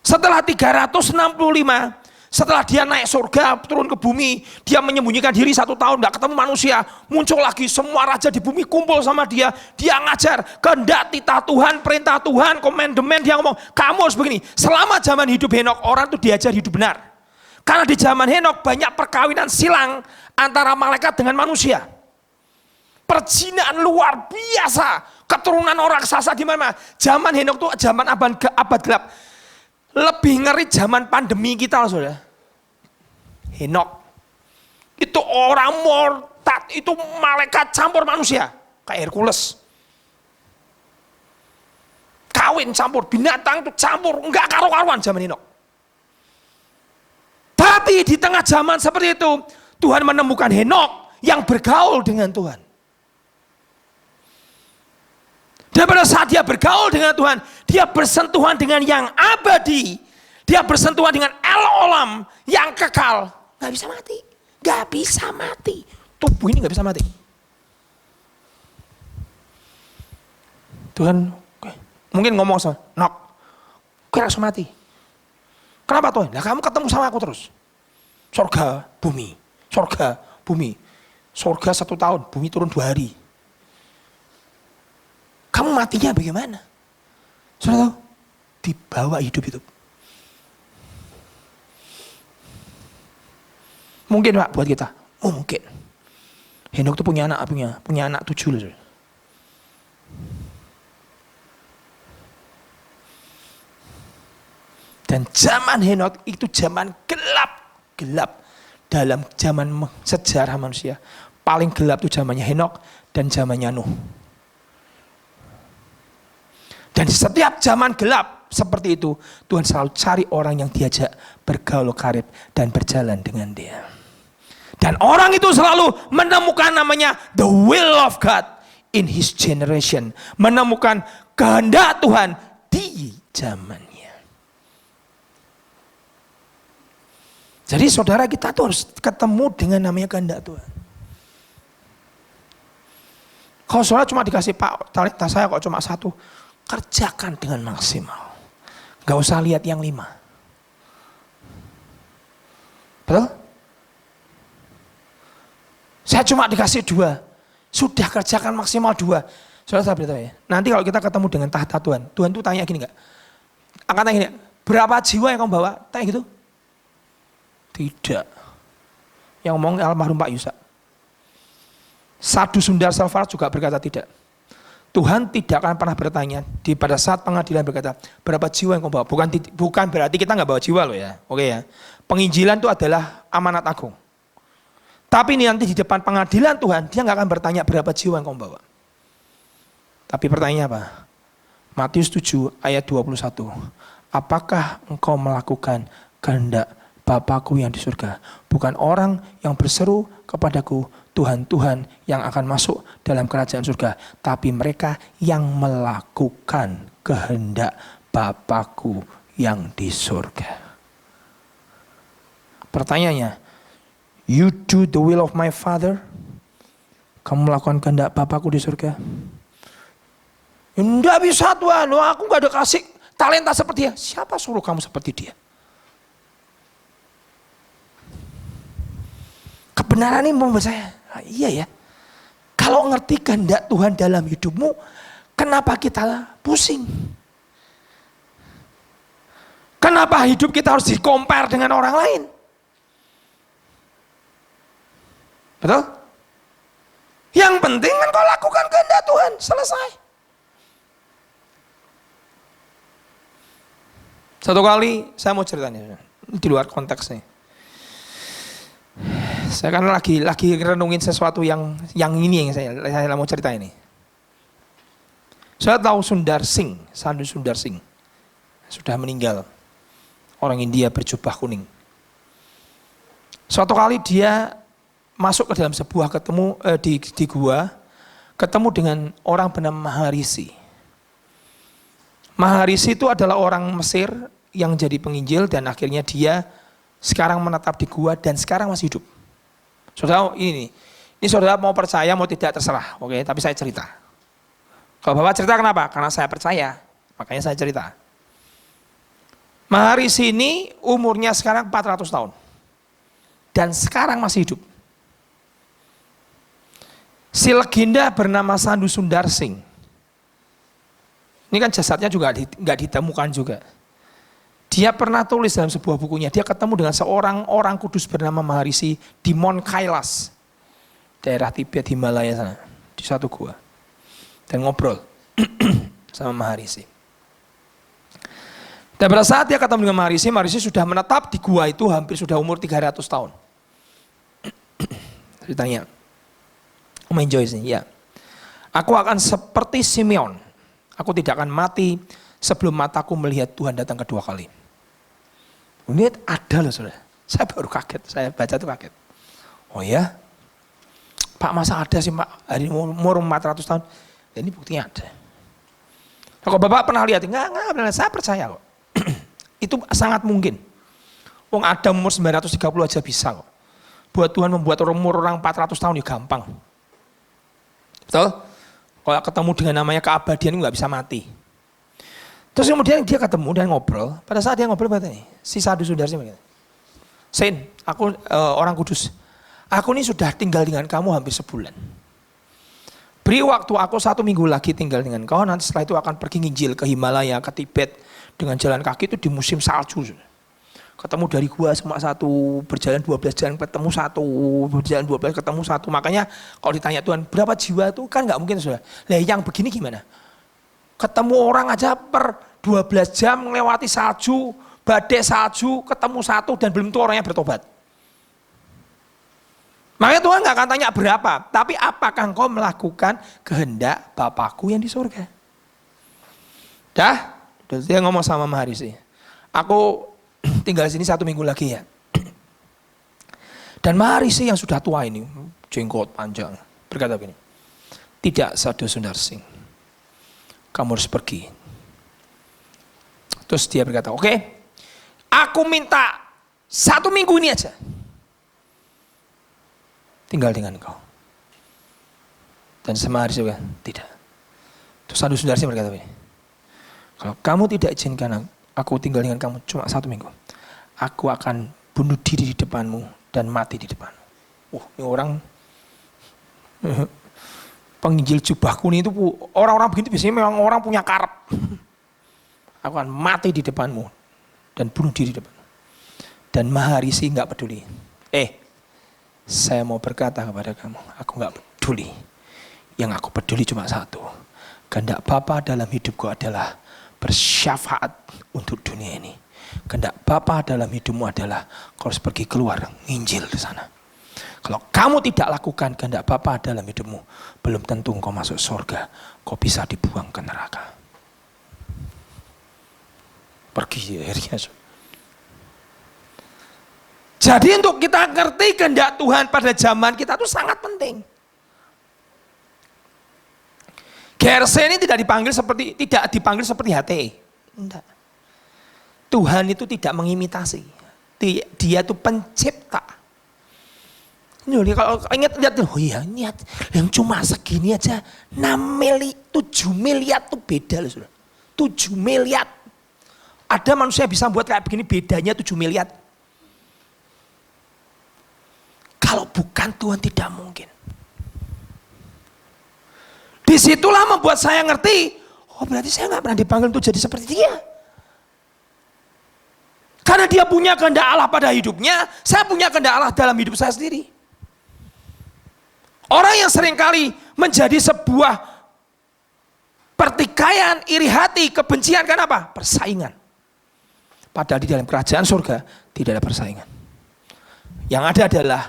S1: Setelah 365, Setelah dia naik surga, turun ke bumi, dia menyembunyikan diri 1 tahun, tidak ketemu manusia. Muncul lagi semua raja di bumi kumpul sama dia. Dia ngajar, kehendak titah Tuhan, perintah Tuhan, komandemen. Dia ngomong, kamu harus begini. Selama zaman hidup Henok, orang itu diajar hidup benar. Karena di zaman Henok banyak perkawinan silang antara malaikat dengan manusia. Perzinahan luar biasa. Keturunan orang raksasa di mana? Zaman Henok itu zaman abad gelap. Lebih ngeri zaman pandemi kita, saudara. Henok itu orang murtad, itu malaikat campur manusia, kayak Hercules. Kawin campur, binatang itu campur, enggak karu-karuan zaman Henok. Tapi di tengah zaman seperti itu, Tuhan menemukan Henok yang bergaul dengan Tuhan. Dan pada saat dia bergaul dengan Tuhan, dia bersentuhan dengan yang abadi. Dia bersentuhan dengan el-olam yang kekal. Gak bisa mati. Gak bisa mati. Tubuh ini gak bisa mati. Tuhan mungkin ngomong sama, Nok, gue langsung mati. Kenapa Tuhan? Nah kamu ketemu sama aku terus. Surga, bumi. Surga, bumi. Surga 1 tahun, bumi turun 2 hari. Kamu matinya bagaimana? Saudara tahu? Dibawa hidup-hidup. Mungkin Pak buat kita, mungkin. Henok tuh punya anak 7 loh. Dan zaman Henok itu zaman gelap dalam zaman sejarah manusia. Paling gelap itu zamannya Henok dan zamannya Nuh. Dan setiap zaman gelap seperti itu, Tuhan selalu cari orang yang diajak bergaul karib dan berjalan dengan dia. Dan orang itu selalu menemukan namanya the will of God in his generation. Menemukan kehendak Tuhan di zamannya. Jadi saudara kita tuh harus ketemu dengan namanya kehendak Tuhan. Kalau saudara cuma dikasih Pak, talenta saya kok cuma 1, kerjakan dengan maksimal. Gak usah lihat yang 5. Betul? Saya cuma dikasih 2. Sudah kerjakan maksimal 2. Saudara beritahu ya. Nanti kalau kita ketemu dengan tahta Tuhan. Tuhan tuh tanya gini gak? Angkatnya gini. Berapa jiwa yang kamu bawa? Tanya gitu. Tidak. Yang ngomong almarhum Pak Yusak. Sadhu Sundar Selvar juga berkata tidak. Tuhan tidak akan pernah bertanya pada saat pengadilan berkata, berapa jiwa yang kamu bawa? Bukan berarti kita nggak bawa jiwa loh ya. Oke ya. Penginjilan itu adalah amanat agung. Tapi ini nanti di depan pengadilan Tuhan, dia nggak akan bertanya berapa jiwa yang kamu bawa. Tapi pertanyaannya apa? Matius 7 ayat 21. Apakah engkau melakukan kehendak Bapakku yang di surga? Bukan orang yang berseru kepadaku, Tuhan, Tuhan yang akan masuk dalam kerajaan surga. Tapi mereka yang melakukan kehendak Bapakku yang di surga. Pertanyaannya, you do the will of my Father? Kamu melakukan kehendak Bapakku di surga? Enggak bisa Tuhan, aku gak ada kasih talenta seperti dia. Siapa suruh kamu seperti dia? Kebenaran ini membuat saya, iya ya. Kalau ngerti kehendak Tuhan dalam hidupmu, kenapa kita pusing? Kenapa hidup kita harus di-compare dengan orang lain? Betul? Yang penting kan kau lakukan kehendak Tuhan, selesai. Satu kali saya mau ceritanya, di luar konteksnya. Saya kan lagi renungin sesuatu yang ini yang saya mau cerita ini. Saya tahu Sundar Singh, Sadhu Sundar Singh, sudah meninggal. Orang India berjubah kuning. Suatu kali dia masuk ke dalam sebuah di gua, ketemu dengan orang bernama Maharishi. Maharishi itu adalah orang Mesir yang jadi penginjil dan akhirnya dia sekarang menetap di gua dan sekarang masih hidup. Saudara ini saudara mau percaya mau tidak terserah, oke? Tapi saya cerita. Kalau Bapak cerita kenapa? Karena saya percaya, makanya saya cerita. Maharisi ini umurnya sekarang 400 tahun. Dan sekarang masih hidup. Si legenda bernama Sadhu Sundar Singh. Ini kan jasadnya juga nggak ditemukan juga. Dia pernah tulis dalam sebuah bukunya, dia ketemu dengan seorang orang kudus bernama Maharisi di Mount Kailas, daerah Tibet, Himalaya sana, di satu gua. Dan ngobrol sama Maharisi. Dan pada saat dia ketemu dengan Maharisi, Maharisi sudah menetap di gua itu hampir sudah umur 300 tahun. Ditanya, enjoy sini, ya. Aku akan seperti Simeon, aku tidak akan mati sebelum mataku melihat Tuhan datang kedua kali. Ini ada loh saudara. Saya baru kaget, saya baca tuh kaget. Oh ya? Pak masa ada sih Pak, hari umur 400 tahun. Ya, ini buktinya ada. Kalau Bapak pernah lihat, enggak, saya percaya kok. Itu sangat mungkin. Wong Adam umur 930 aja bisa kok. Buat Tuhan membuat umur orang 400 tahun ya gampang. Betul? Kalau ketemu dengan namanya keabadian nggak bisa mati. Terus kemudian dia ketemu dan ngobrol. Pada saat dia ngobrol katanya, si Sadhu Sundar Singh begini, Sen, aku orang kudus. Aku ini sudah tinggal dengan kamu hampir sebulan. Beri waktu aku 1 minggu lagi tinggal dengan kau. Nanti setelah itu akan pergi nginjil ke Himalaya, ke Tibet dengan jalan kaki itu di musim salju. Ketemu dari gua cuma satu, berjalan 12 jalan ketemu satu, berjalan 12 ketemu satu. Makanya kalau ditanya Tuhan berapa jiwa itu kan nggak mungkin sudah. Lah yang begini gimana? Ketemu orang aja per 12 jam melewati salju, badai salju, ketemu satu dan belum tentu orangnya bertobat. Makanya Tuhan nggak akan tanya berapa, tapi apakah engkau melakukan kehendak Bapakku yang di surga? Terus dia ngomong sama Maharisi, aku tinggal di sini 1 minggu lagi ya. Dan Maharisi yang sudah tua ini, jenggot panjang, berkata begini, tidak Sadhu Sundar Singh, kamu harus pergi. Terus dia berkata, oke, aku minta 1 minggu ini aja. Tinggal dengan kau. Dan sama Maharisi juga, tidak. Terus Sadhu Sundar Singh berkata begini, kalau kamu tidak izinkan aku tinggal dengan kamu cuma 1 minggu, aku akan bunuh diri di depanmu dan mati di depanmu. Ini orang penginjil jubah kuning itu, orang-orang begitu biasanya memang orang punya karep. Aku akan mati di depanmu dan bunuh diri di depanmu. Dan Maharisi nggak peduli. Saya mau berkata kepada kamu, aku nggak peduli. Yang aku peduli cuma satu. Kehendak Bapa dalam hidupku adalah bersyafaat untuk dunia ini. Kehendak Bapa dalam hidupmu adalah kau harus pergi keluar nginjil di sana. Kalau kamu tidak lakukan kehendak Bapa dalam hidupmu, belum tentu kau masuk surga. Kau bisa dibuang ke neraka. Pergi akhirnya. Jadi untuk kita ngerti kehendak Tuhan pada zaman kita itu sangat penting. GRC ini tidak dipanggil seperti HTI. Enggak. Tuhan itu tidak mengimitasi. Dia itu pencipta. Kalau lihat, oh iya, niat yang cuma segini aja 7 miliar tuh beda loh sudah. 7 miliar. Ada manusia yang bisa buat kayak begini, bedanya 7 miliar. Kalau bukan Tuhan tidak mungkin. Disitulah membuat saya ngerti, oh berarti saya nggak pernah dipanggil untuk jadi seperti dia. Karena dia punya kehendak Allah pada hidupnya, saya punya kehendak Allah dalam hidup saya sendiri. Orang yang seringkali menjadi sebuah pertikaian, iri hati, kebencian, kan apa? Persaingan. Padahal di dalam kerajaan surga tidak ada persaingan. Yang ada adalah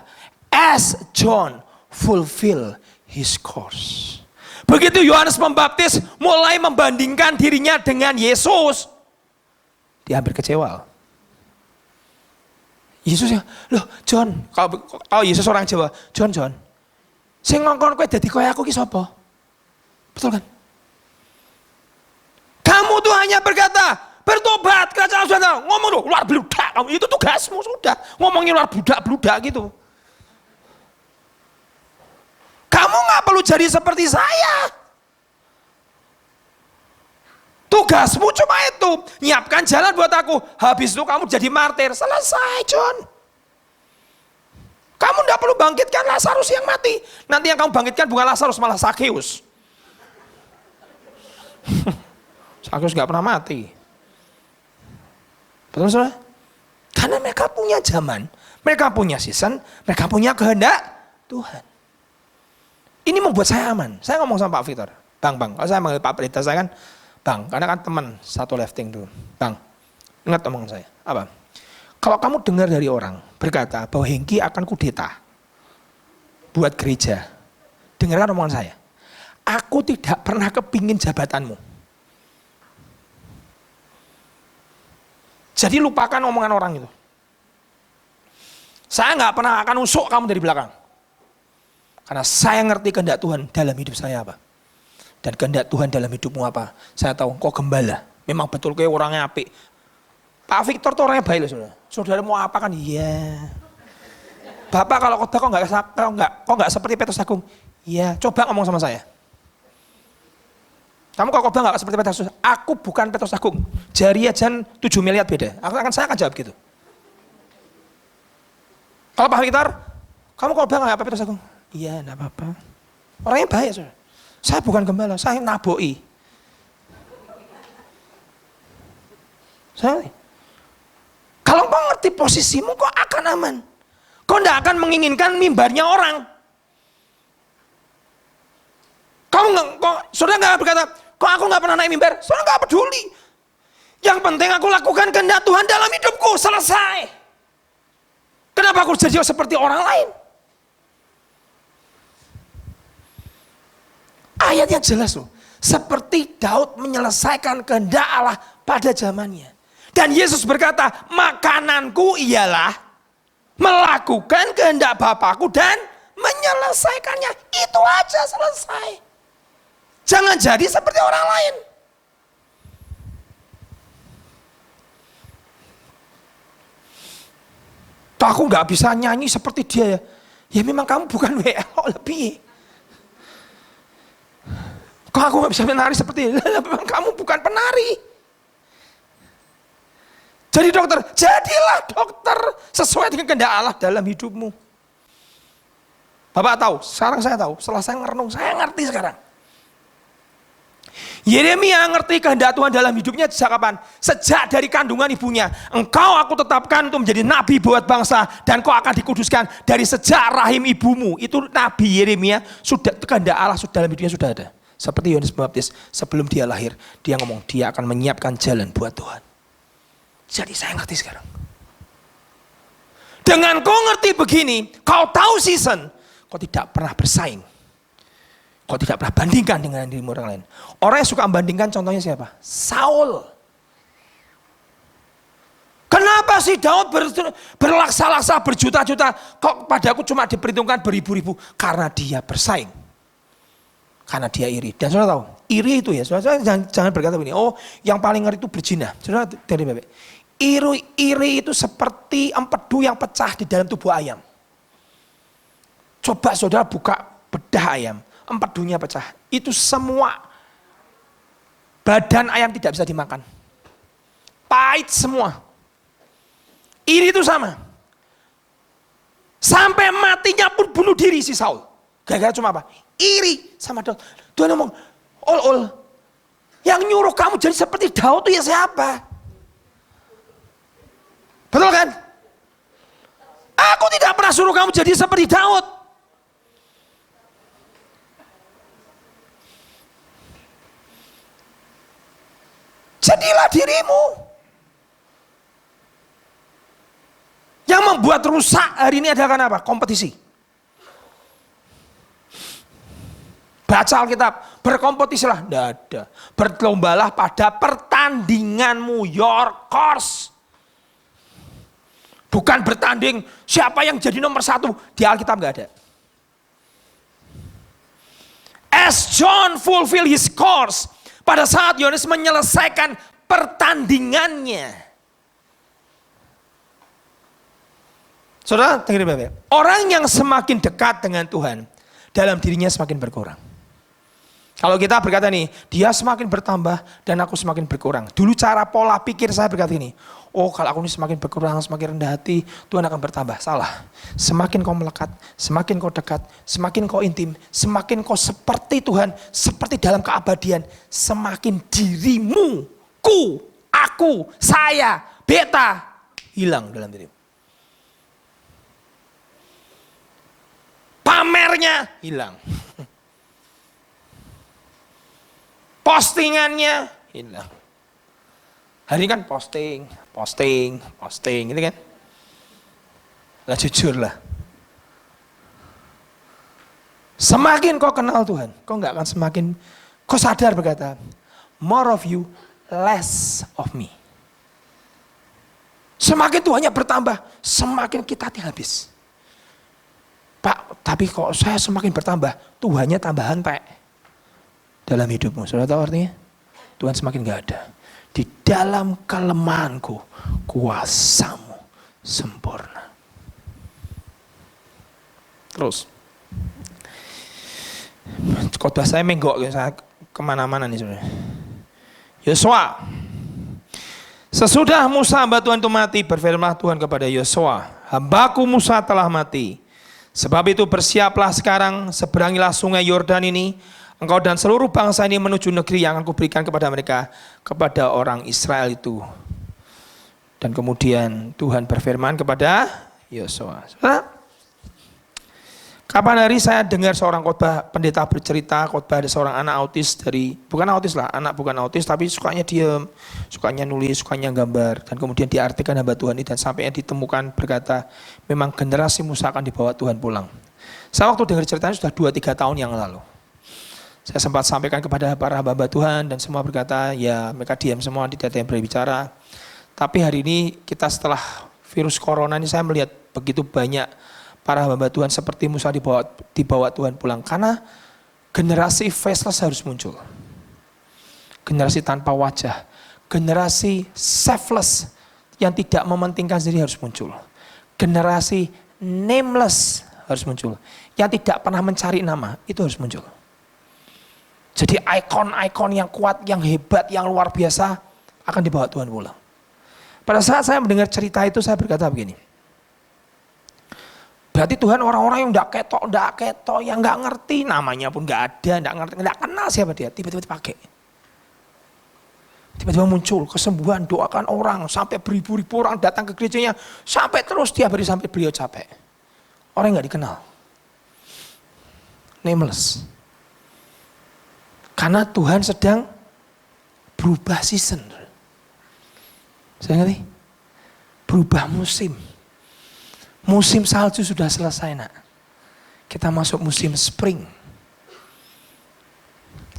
S1: as John fulfill his course. Begitu Yohanes Pembaptis mulai membandingkan dirinya dengan Yesus, dia hampir kecewa. Yesus ya, loh John, kalau Yesus orang Jawa, John, sing ngongkon kowe dadi kaya aku ki sapa? Betul kan? Kamu tuh hanya berkata, bertobat, kerajaan sudah ngomong loh, luar bludak kamu, itu tugasmu sudah. Ngomongin luar bludak gitu. Kamu nggak perlu jadi seperti saya. Tugasmu cuma itu, nyiapkan jalan buat aku. Habis itu kamu jadi martir, selesai John. Kamu tidak perlu bangkitkan Lazarus yang mati. Nanti yang kamu bangkitkan bukan Lazarus, malah Sakeus. Sakeus gak pernah mati. Betul saudara? Karena mereka punya zaman, mereka punya season, mereka punya kehendak Tuhan. Ini membuat saya aman. Saya ngomong sama Pak Victor, Bang, kalau saya manggil Pak Pelita, saya kan Bang, karena kan teman satu lifting dulu. Bang, ingat omongan saya. Apa? Kalau kamu dengar dari orang berkata bahwa Hengki akan kudeta buat gereja, dengarkan omongan saya. Aku tidak pernah kepingin jabatanmu. Jadi lupakan omongan orang itu. Saya nggak pernah akan usuk kamu dari belakang. Karena saya ngerti kehendak Tuhan dalam hidup saya apa. Dan kehendak Tuhan dalam hidupmu apa? Saya tahu kau gembala. Memang betul kau orangnya apik. Pak Victor tuh orangnya baik loh saudara. Saudara mau apa kan? Iya. Bapak kalau khotbah kok nggak seperti Petrus Agung? Iya. Coba ngomong sama saya. Kamu kalau khotbah nggak seperti Petrus Agung? Aku bukan Petrus Agung. Jari aja 7 miliar beda. Saya akan jawab gitu. Kalau Pak Victor, kamu khotbah nggak apa Petrus Agung? Iya, nggak apa-apa. Orangnya baik saudara. Saya bukan gembala, saya naboi. Kalau kau ngerti posisimu, kau akan aman. Kau tidak akan menginginkan mimbarnya orang. Saudara nggak berkata, kok aku nggak pernah naik mimbar? Saudara nggak peduli. Yang penting aku lakukan kehendak Tuhan dalam hidupku, selesai. Kenapa aku jadi seperti orang lain? Ayatnya jelas loh. Seperti Daud menyelesaikan kehendak Allah pada zamannya. Dan Yesus berkata, makananku ialah melakukan kehendak Bapakku dan menyelesaikannya. Itu aja, selesai. Jangan jadi seperti orang lain. Tuh aku gak bisa nyanyi seperti dia ya. Ya memang kamu bukan WLO lebih. Kok aku gak bisa menari seperti ini? Memang kamu bukan penari. Jadi dokter, jadilah dokter sesuai dengan kehendak Allah dalam hidupmu. Bapak tahu, sekarang saya tahu, setelah saya merenung, saya ngerti sekarang. Yeremia ngerti kehendak Tuhan dalam hidupnya sejak kapan? Sejak dari kandungan ibunya. Engkau aku tetapkan untuk menjadi nabi buat bangsa dan kau akan dikuduskan dari sejak rahim ibumu. Itu Nabi Yeremia, sudah kehendak Allah dalam hidupnya sudah ada. Seperti Yohanes Pembaptis, sebelum dia lahir, dia ngomong dia akan menyiapkan jalan buat Tuhan. Jadi saya ngerti sekarang. Dengan kau ngerti begini, kau tahu season, kau tidak pernah bersaing. Kau tidak pernah bandingkan dengan dirimu orang lain. Orang yang suka membandingkan contohnya siapa? Saul. Kenapa sih Daud berlaksa-laksa berjuta-juta, kok padaku cuma diperhitungkan beribu-ribu? Karena dia bersaing. Karena dia iri. Dan saudara tahu, iri itu ya, saudara jangan berkata begini, oh yang paling ngeri itu berzina. Saudara dari bebek. Iri itu seperti empedu yang pecah di dalam tubuh ayam. Coba saudara buka bedah ayam, empedunya pecah. Itu semua badan ayam tidak bisa dimakan. Pahit semua. Iri itu sama. Sampai matinya pun bunuh diri si Saul. Gara-gara cuma apa? Iri sama Daud. Tuhan ngomong, ol, yang nyuruh kamu jadi seperti Daud itu ya siapa? Betul kan? Aku tidak pernah suruh kamu jadi seperti Daud. Jadilah dirimu. Yang membuat rusak hari ini adalah apa? Kompetisi. Baca Alkitab, berkompetisilah. Tidak ada. Berlombalah pada pertandinganmu, your course. Bukan bertanding siapa yang jadi nomor 1. Di Alkitab nggak ada. As John fulfill his course. Pada saat Yohanes menyelesaikan pertandingannya. Saudara, dengar baik-baik. Orang yang semakin dekat dengan Tuhan, dalam dirinya semakin berkurang. Kalau kita berkata nih, dia semakin bertambah dan aku semakin berkurang. Dulu cara pola pikir saya berkata ini, oh kalau aku ini semakin berkurang, semakin rendah hati, Tuhan akan bertambah. Salah. Semakin kau melekat, semakin kau dekat, semakin kau intim, semakin kau seperti Tuhan, seperti dalam keabadian, semakin dirimu, aku, saya, beta, hilang dalam dirimu. Pamernya hilang. Postingannya hilang. Hari ini kan posting, gitu kan. Lah jujur lah. Semakin kau kenal Tuhan, kau nggak akan semakin, kau sadar berkata, more of you, less of me. Semakin Tuhannya bertambah, semakin kita habis. Pak, tapi kok saya semakin bertambah, Tuhannya tambahan Pak. Dalam hidupmu, saudara tahu artinya? Tuhan semakin gak ada. Di dalam kelemahanku, kuasamu sempurna. Terus, khotbah saya menggok, saya kemana-mana nih saudara. Yosua, sesudah Musa hamba Tuhan itu mati, berfirmanlah Tuhan kepada Yosua, hambaku Musa telah mati. Sebab itu bersiaplah sekarang, seberangilah sungai Yordan ini, engkau dan seluruh bangsa ini menuju negeri yang akan kuberikan kepada mereka, kepada orang Israel itu. Dan kemudian Tuhan berfirman kepada Yosua. Kapan hari saya dengar seorang khotbah pendeta bercerita, khotbah ada seorang anak autis bukan autis lah, anak bukan autis tapi sukanya diem, sukanya nulis, sukanya gambar. Dan kemudian diartikan hamba Tuhan ini dan sampai ditemukan berkata, memang generasi Musa akan dibawa Tuhan pulang. Saya waktu dengar ceritanya sudah 2-3 tahun yang lalu. Saya sempat sampaikan kepada para hamba Tuhan dan semua berkata, ya mereka diam semua, tidak ada yang berbicara. Tapi hari ini kita setelah virus corona ini saya melihat begitu banyak para hamba Tuhan seperti Musa dibawa Tuhan pulang. Karena generasi faceless harus muncul. Generasi tanpa wajah. Generasi selfless yang tidak mementingkan diri harus muncul. Generasi nameless harus muncul. Yang tidak pernah mencari nama, itu harus muncul. Jadi ikon-ikon yang kuat, yang hebat, yang luar biasa akan dibawa Tuhan pulang. Pada saat saya mendengar cerita itu saya berkata begini. Berarti Tuhan orang-orang yang enggak ketok, yang enggak ngerti namanya pun enggak ada, enggak kenal siapa dia, tiba-tiba dipakai. Tiba-tiba muncul kesembuhan, doakan orang, sampai beribu-ribu orang datang ke gerejanya, sampai terus tiap hari sampai beliau capek. Orang yang enggak dikenal. Nameless. Karena Tuhan sedang berubah season. Saya ngerti? Berubah musim. Musim salju sudah selesai nak. Kita masuk musim spring.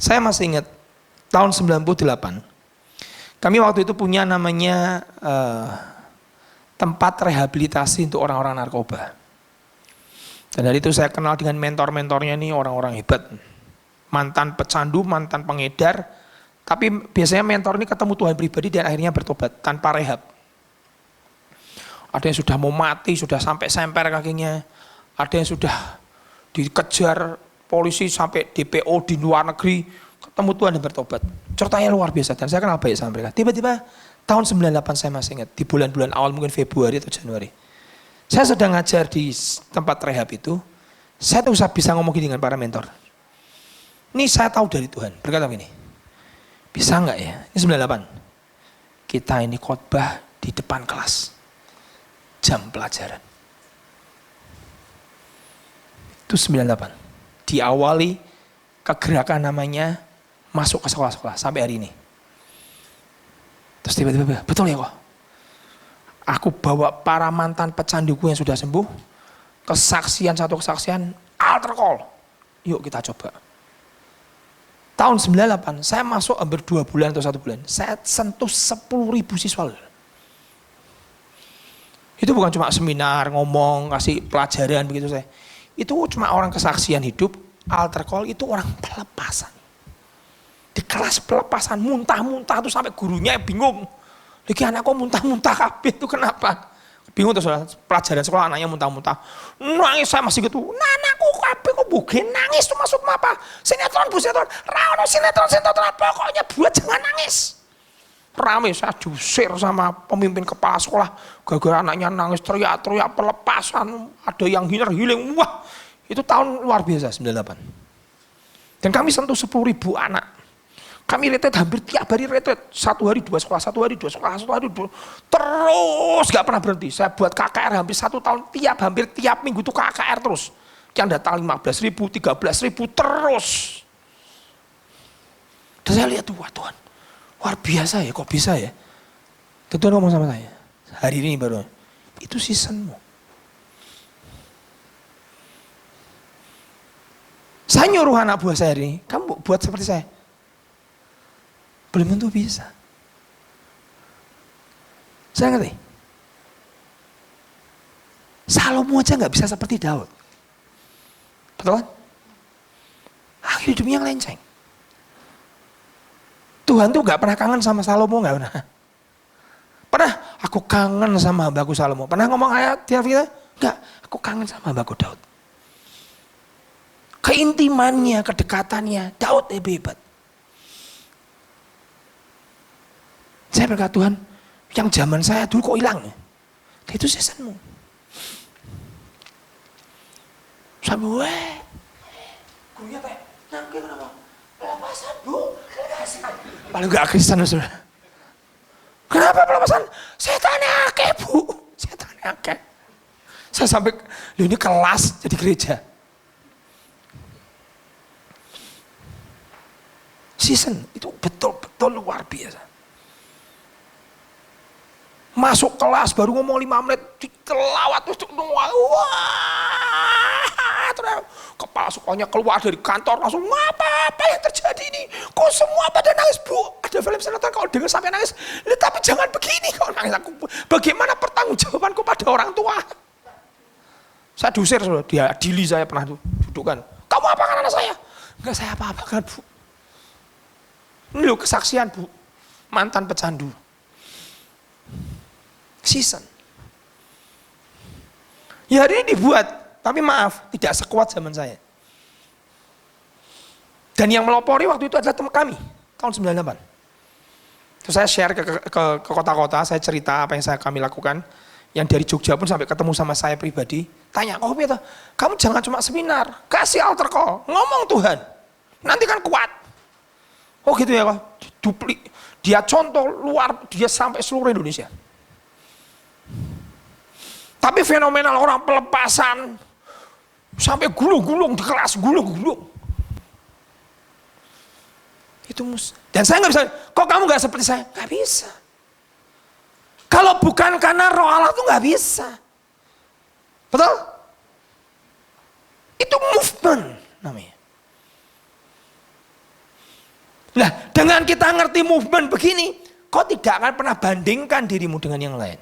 S1: Saya masih ingat tahun 98. Kami waktu itu punya namanya tempat rehabilitasi untuk orang-orang narkoba. Dan dari itu saya kenal dengan mentor-mentornya nih orang-orang hebat. Mantan pecandu, mantan pengedar, tapi biasanya mentor ini ketemu Tuhan pribadi dan akhirnya bertobat tanpa rehab. Ada yang sudah mau mati, sudah sampai semper kakinya, ada yang sudah dikejar polisi sampai DPO di luar negeri, ketemu Tuhan dan bertobat. Ceritanya luar biasa dan saya kenal baik sama mereka. Tiba-tiba tahun 98 saya masih ingat, di bulan-bulan awal mungkin Februari atau Januari. Saya sedang ngajar di tempat rehab itu, saya tuh bisa ngomong gini dengan para mentor. Ini saya tahu dari Tuhan, berkata begini, bisa enggak ya, ini 98, kita ini khotbah di depan kelas, jam pelajaran. Itu 98, diawali kegerakan namanya masuk ke sekolah-sekolah, sampai hari ini. Terus tiba-tiba, betul ya kok, aku bawa para mantan pecanduku yang sudah sembuh, satu kesaksian, altar call, yuk kita coba. Tahun 98, saya masuk hampir 2 bulan atau 1 bulan. Saya sentuh 10.000 siswa. Itu bukan cuma seminar, ngomong, kasih pelajaran begitu saya. Itu cuma orang kesaksian hidup, altar call itu orang pelepasan. Di kelas pelepasan, muntah-muntah tuh sampai gurunya bingung. Lagi anakku muntah-muntah kabeh itu kenapa? Bingung tuh pelajaran sekolah anaknya muntah-muntah. Nangis saya masih gitu, anak aku kabeh kok buge nangis tuh masuk apa? Sinetron Bu sinetron. Ra ono sinetron pokoknya buat jangan nangis. Rame saya diusir sama pemimpin kepala sekolah gara-gara anaknya nangis teriak-teriak pelepasan, ada yang healing. Wah, itu tahun luar biasa 98. Dan kami sentuh 10.000 anak. Kami retret hampir tiap hari retret, 1 hari 2 sekolah, 1 hari 2 sekolah, 1 hari 2. Terus gak pernah berhenti. Saya buat KKR hampir 1 tahun, hampir tiap minggu itu KKR terus. Yang datang 15.000, 13.000 terus. Dan saya lihat tuh, wah Tuhan, luar biasa ya, kok bisa ya? Tuhan ngomong sama saya, hari ini baru, itu seasonmu. Saya nyuruh anak buah saya hari ini, kamu buat seperti saya. Belum tentu bisa. Saya ngerti. Salomo aja nggak bisa seperti Daud. Betul kan? Akhir hidupnya yang lenceng. Tuhan tuh nggak pernah kangen sama Salomo, nggak pernah. Pernah? Aku kangen sama hambaku Salomo. Pernah ngomong ayat di Alkitab? Enggak, aku kangen sama hambaku Daud. Keintimannya, kedekatannya, Daud hebat. Saya berkata, Tuhan, yang zaman saya dulu kok hilang ya? Itu seasonmu. Sampai gurunya kayak, nangke kenapa? Pelepasan Bu, paling gak Kristen saudara. Kenapa pelepasan? Setannya akeh Bu, setannya akeh. Saya sampai, ini kelas jadi gereja. Season, itu betul-betul luar biasa. Masuk kelas baru ngomong 5 menit dikelawat terus wah, kepala sekolahnya keluar dari kantor langsung apa yang terjadi ini? Kok semua pada nangis Bu? Ada film sinetron kalau dengar sampai nangis, tapi jangan begini kalau nangis aku. Bagaimana pertanggungjawabanku pada orang tua? Saya diusir sudah, dia adili saya pernah dudukkan. Kamu apakan anak saya? Enggak saya apa-apakan Bu. Ini loh kesaksian Bu, mantan pecandu. Season. Ya hari ini dibuat, tapi maaf, tidak sekuat zaman saya. Dan yang melopori waktu itu adalah teman kami, tahun 98. Terus saya share ke kota-kota, saya cerita apa yang kami lakukan. Yang dari Jogja pun sampai ketemu sama saya pribadi, tanya, oh Peter, kamu jangan cuma seminar, kasih altar call, ngomong Tuhan, nanti kan kuat. Oh gitu ya kok, dia contoh luar, dia sampai seluruh Indonesia. Tapi fenomenal orang pelepasan sampai gulung-gulung di kelas, gulung-gulung. Itu dan saya nggak bisa. Kok kamu nggak seperti saya? Nggak bisa. Kalau bukan karena Roh Allah tuh nggak bisa. Betul? Itu movement namanya. Nah, dengan kita ngerti movement begini, kau tidak akan pernah bandingkan dirimu dengan yang lain.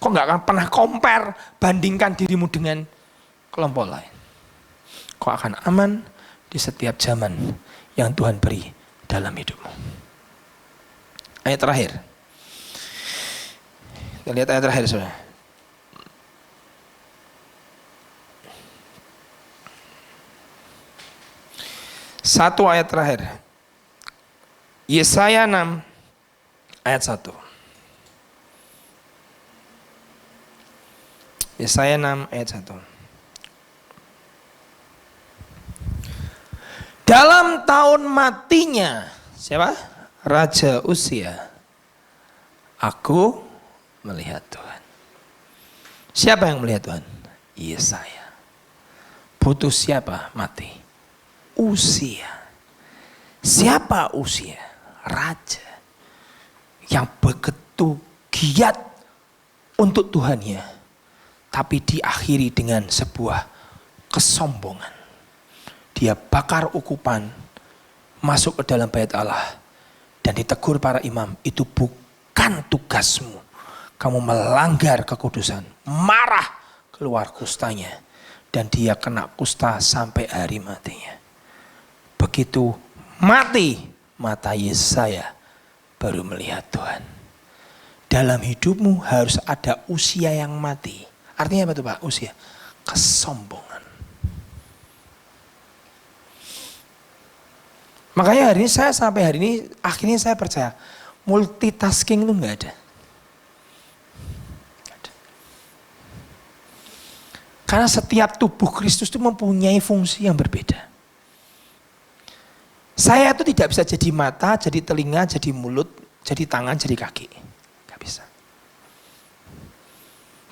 S1: Kok nggak akan pernah compare, bandingkan dirimu dengan kelompok lain. Kau akan aman di setiap zaman yang Tuhan beri dalam hidupmu. Ayat terakhir. Kita lihat ayat terakhir saudara. Satu ayat terakhir. Yesaya 6 ayat 1. Yesaya 6 ayat 1. Dalam tahun matinya siapa? Raja Uzia, aku melihat Tuhan. Siapa yang melihat Tuhan? Yesaya. Putus siapa mati? Uzia. Siapa Uzia? Raja yang begitu giat untuk Tuhannya, tapi diakhiri dengan sebuah kesombongan. Dia bakar ukupan, masuk ke dalam bait Allah, dan ditegur para imam, itu bukan tugasmu. Kamu melanggar kekudusan, marah, keluar kustanya, dan dia kena kusta sampai hari matinya. Begitu mati, mata Yesaya baru melihat Tuhan. Dalam hidupmu harus ada usia yang mati. Artinya apa tuh Pak? Usia kesombongan. Makanya sampai hari ini akhirnya saya percaya multitasking itu nggak ada. Karena setiap tubuh Kristus itu mempunyai fungsi yang berbeda. Saya itu tidak bisa jadi mata, jadi telinga, jadi mulut, jadi tangan, jadi kaki. Gak bisa.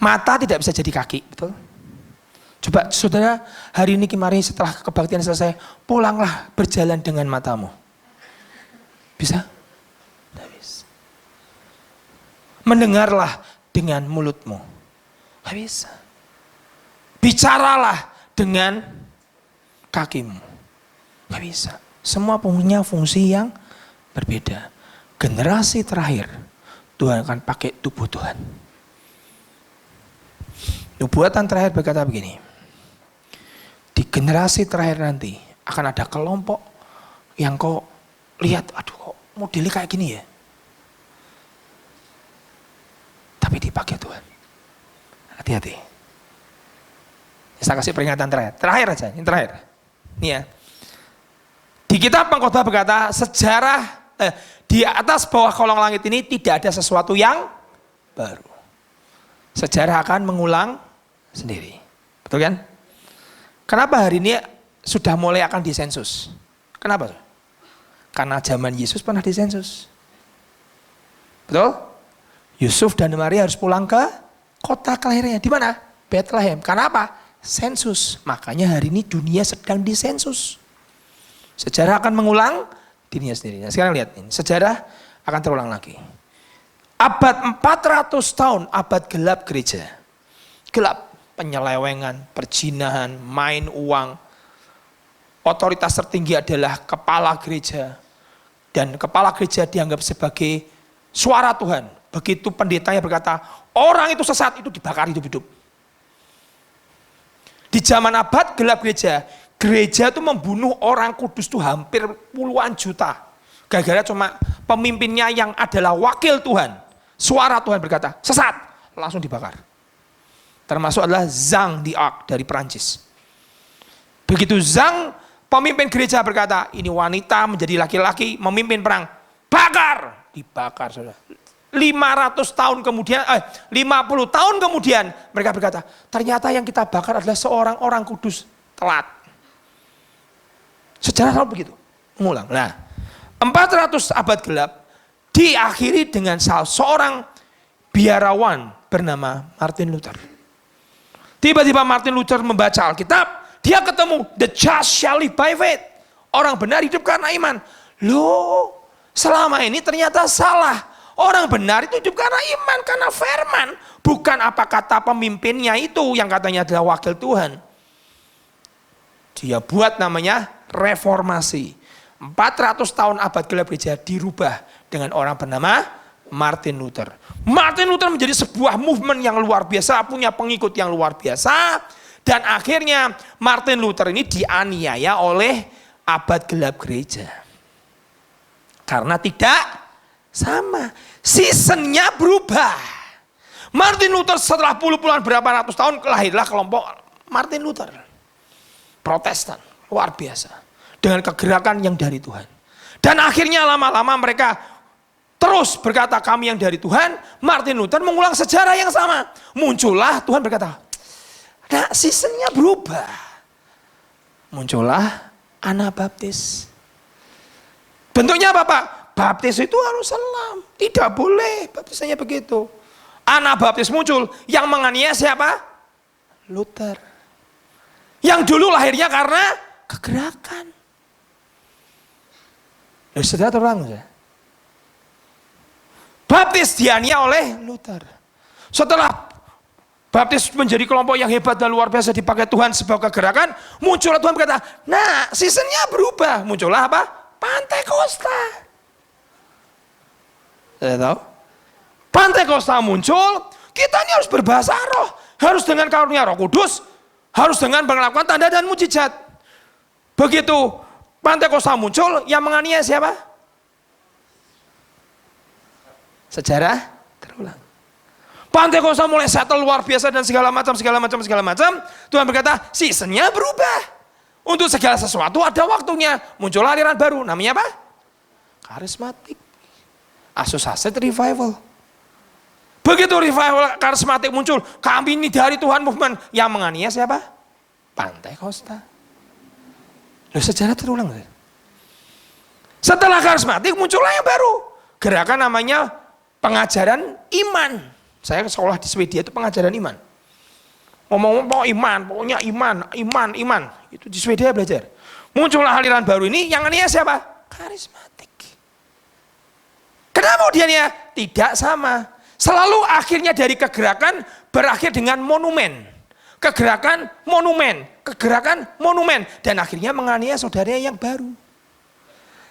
S1: Mata tidak bisa jadi kaki, betul? Coba saudara hari ini kemarin setelah kebaktian selesai, pulanglah berjalan dengan matamu. Bisa? Tidak bisa. Mendengarlah dengan mulutmu. Gak bisa. Bicaralah dengan kakimu. Gak bisa. Semua punya fungsi yang berbeda. Generasi terakhir, Tuhan akan pakai tubuh Tuhan. Nubuatan terakhir berkata begini. Di generasi terakhir nanti akan ada kelompok yang kok lihat, aduh kok modelnya kayak gini ya. Tapi dipakai Tuhan. Hati-hati. Saya kasih peringatan terakhir aja, ini terakhir. Ini ya. Di kitab Pengkhotbah berkata, di atas bawah kolong langit ini tidak ada sesuatu yang baru. Sejarah akan mengulang sendiri. Betul kan? Kenapa hari ini sudah mulai akan disensus? Kenapa? Karena zaman Yesus pernah disensus. Betul? Yusuf dan Maria harus pulang ke kota kelahirannya. Di mana? Bethlehem. Kenapa? Sensus. Makanya hari ini dunia sedang disensus. Sejarah akan mengulang dirinya sendiri. Nah, sekarang lihat ini. Sejarah akan terulang lagi. Abad 400 tahun, abad gelap gereja. Gelap. Penyelewengan, perjinahan, main uang. Otoritas tertinggi adalah kepala gereja. Dan kepala gereja dianggap sebagai suara Tuhan. Begitu pendetanya berkata, orang itu sesat, itu dibakar hidup-hidup. Di zaman abad gelap gereja itu membunuh orang kudus itu hampir puluhan juta. Gara-gara cuma pemimpinnya yang adalah wakil Tuhan. Suara Tuhan berkata, sesat, langsung dibakar. Termasuk adalah Zhang d'Arc dari Perancis. Begitu Zhang, pemimpin gereja berkata, ini wanita menjadi laki-laki, memimpin perang. Bakar! Dibakar, saudara. 50 tahun kemudian, 50 tahun kemudian mereka berkata, ternyata yang kita bakar adalah seorang orang kudus. Telat. Sejarah selalu begitu. Mengulang. Nah, 400 abad gelap diakhiri dengan seorang biarawan bernama Martin Luther. Tiba-tiba Martin Luther membaca Alkitab, dia ketemu the just shall live by faith. Orang benar hidup karena iman. Loh, selama ini ternyata salah. Orang benar itu hidup karena iman, karena firman. Bukan apa kata pemimpinnya itu yang katanya adalah wakil Tuhan. Dia buat namanya reformasi. 400 tahun abad gelap gereja dirubah dengan orang bernama Martin Luther. Martin Luther menjadi sebuah movement yang luar biasa, punya pengikut yang luar biasa. Dan akhirnya Martin Luther ini dianiaya oleh abad gelap gereja. Karena tidak sama. Seasonnya berubah. Martin Luther setelah puluhan berapa ratus tahun lahirlah kelompok Martin Luther. Protestan, luar biasa. Dengan kegerakan yang dari Tuhan. Dan akhirnya lama-lama mereka terus berkata kami yang dari Tuhan. Martin Luther mengulang sejarah yang sama. Muncullah Tuhan berkata, nah seasonnya berubah. Muncullah Anabaptis. Bentuknya apa Pak? Baptis itu harus selam. Tidak boleh baptisannya begitu. Anabaptis muncul. Yang menganiaya siapa? Luther. Yang dulu lahirnya karena kegerakan. Ya sudah terang ya. Baptis dianiaya oleh Luther. Setelah baptis menjadi kelompok yang hebat dan luar biasa dipakai Tuhan sebagai kegerakan, muncullah Tuhan berkata, nah seasonnya berubah. Muncullah apa? Pantekosta. Saya tahu. Pantekosta muncul, kita ini harus berbahasa roh. Harus dengan karunia Roh Kudus, harus dengan melakukan tanda dan mujizat. Begitu Pantekosta muncul, yang menganiaya siapa? Sejarah terulang. Pantekosta mulai settle luar biasa dan segala macam. Tuhan berkata, seasonnya berubah. Untuk segala sesuatu ada waktunya. Muncul aliran baru, namanya apa? Karismatik. Associated Revival. Begitu revival karismatik muncul, kami ini dari Tuhan movement. Yang menganiaya siapa? Pantai Costa. Loh, sejarah terulang. Setelah karismatik muncullah yang baru. Gerakan namanya pengajaran iman. Saya sekolah di Swedia itu pengajaran iman. Ngomong-ngomong iman, pokoknya iman. Itu di Swedia belajar. Muncullah aliran baru ini, yang aniaya siapa? Karismatik. Kenapa dia tidak sama? Selalu akhirnya dari kegerakan berakhir dengan monumen. Kegerakan monumen. Dan akhirnya menganiaya saudaranya yang baru.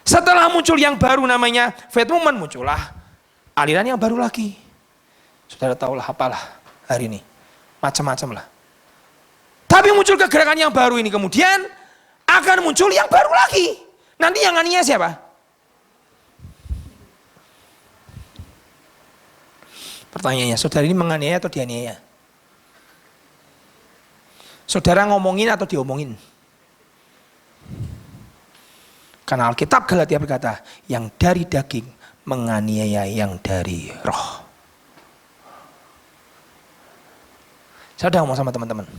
S1: Setelah muncul yang baru namanya faith movement, muncullah aliran yang baru lagi. Saudara tahulah apalah hari ini. Macam-macam lah. Tapi muncul kegerakan yang baru ini kemudian akan muncul yang baru lagi. Nanti yang aniaya siapa? Pertanyaannya, saudara ini menganiaya atau dianiaya? Saudara ngomongin atau diomongin? Karena Alkitab Galatia berkata, yang dari daging menganiaya yang dari roh. Saya udah ngomong sama teman-teman.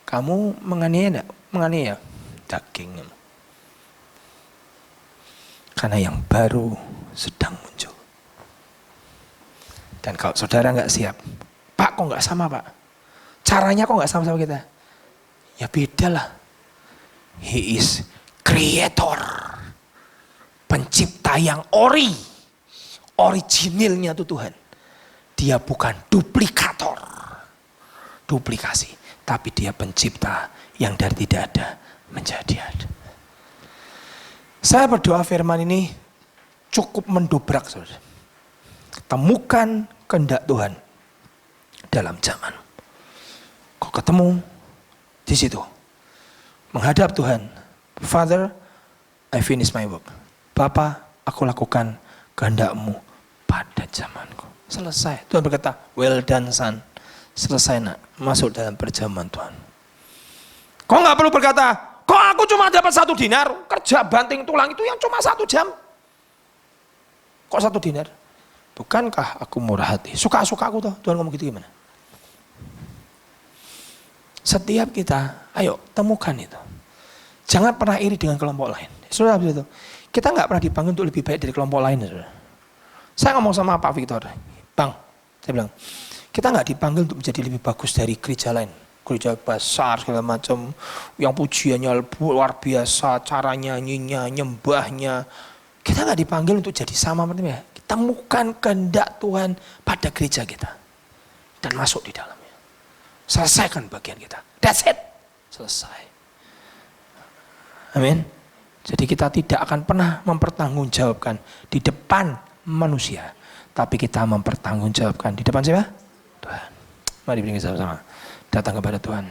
S1: Kamu menganiaya enggak? Menganiaya daging. Karena yang baru sedang muncul. Dan kalau saudara nggak siap, Pak kok nggak sama Pak? Caranya kok nggak sama-sama kita? Ya beda lah. He is creator. Pencipta yang originalnya itu Tuhan. Dia bukan duplikator. Duplikasi. Tapi dia pencipta yang dari tidak ada menjadi ada. Saya berdoa firman ini cukup mendobrak saudara. Temukan kehendak Tuhan dalam zaman. Kau ketemu di situ. Menghadap Tuhan. Father, I finish my work. Bapa, aku lakukan kehendak-Mu pada zamanku. Selesai. Tuhan berkata, well done son. Selesai nak, masuk dalam perjamuan Tuhan. Kau nggak perlu berkata, kok aku cuma dapat 1 dinar, kerja banting tulang itu yang cuma 1 jam. Kok 1 dinar? Bukankah aku murah hati? Suka-suka aku tuh, Tuhan ngomong gitu gimana? Setiap kita, ayo temukan itu. Jangan pernah iri dengan kelompok lain. Saudara itu, kita nggak pernah dipanggil untuk lebih baik dari kelompok lain. Saudara. Saya ngomong sama Pak Victor, Bang, saya bilang, kita nggak dipanggil untuk menjadi lebih bagus dari gereja lain. Gereja besar segala macam, yang pujiannya luar biasa, cara nyanyinya, nyembahnya. Kita nggak dipanggil untuk jadi sama seperti temukan kehendak Tuhan pada gereja kita. Dan masuk di dalamnya. Selesaikan bagian kita. That's it. Selesai. Amin. Jadi kita tidak akan pernah mempertanggungjawabkan di depan manusia. Tapi kita mempertanggungjawabkan di depan siapa? Tuhan. Mari berdiri sama-sama. Datang kepada Tuhan.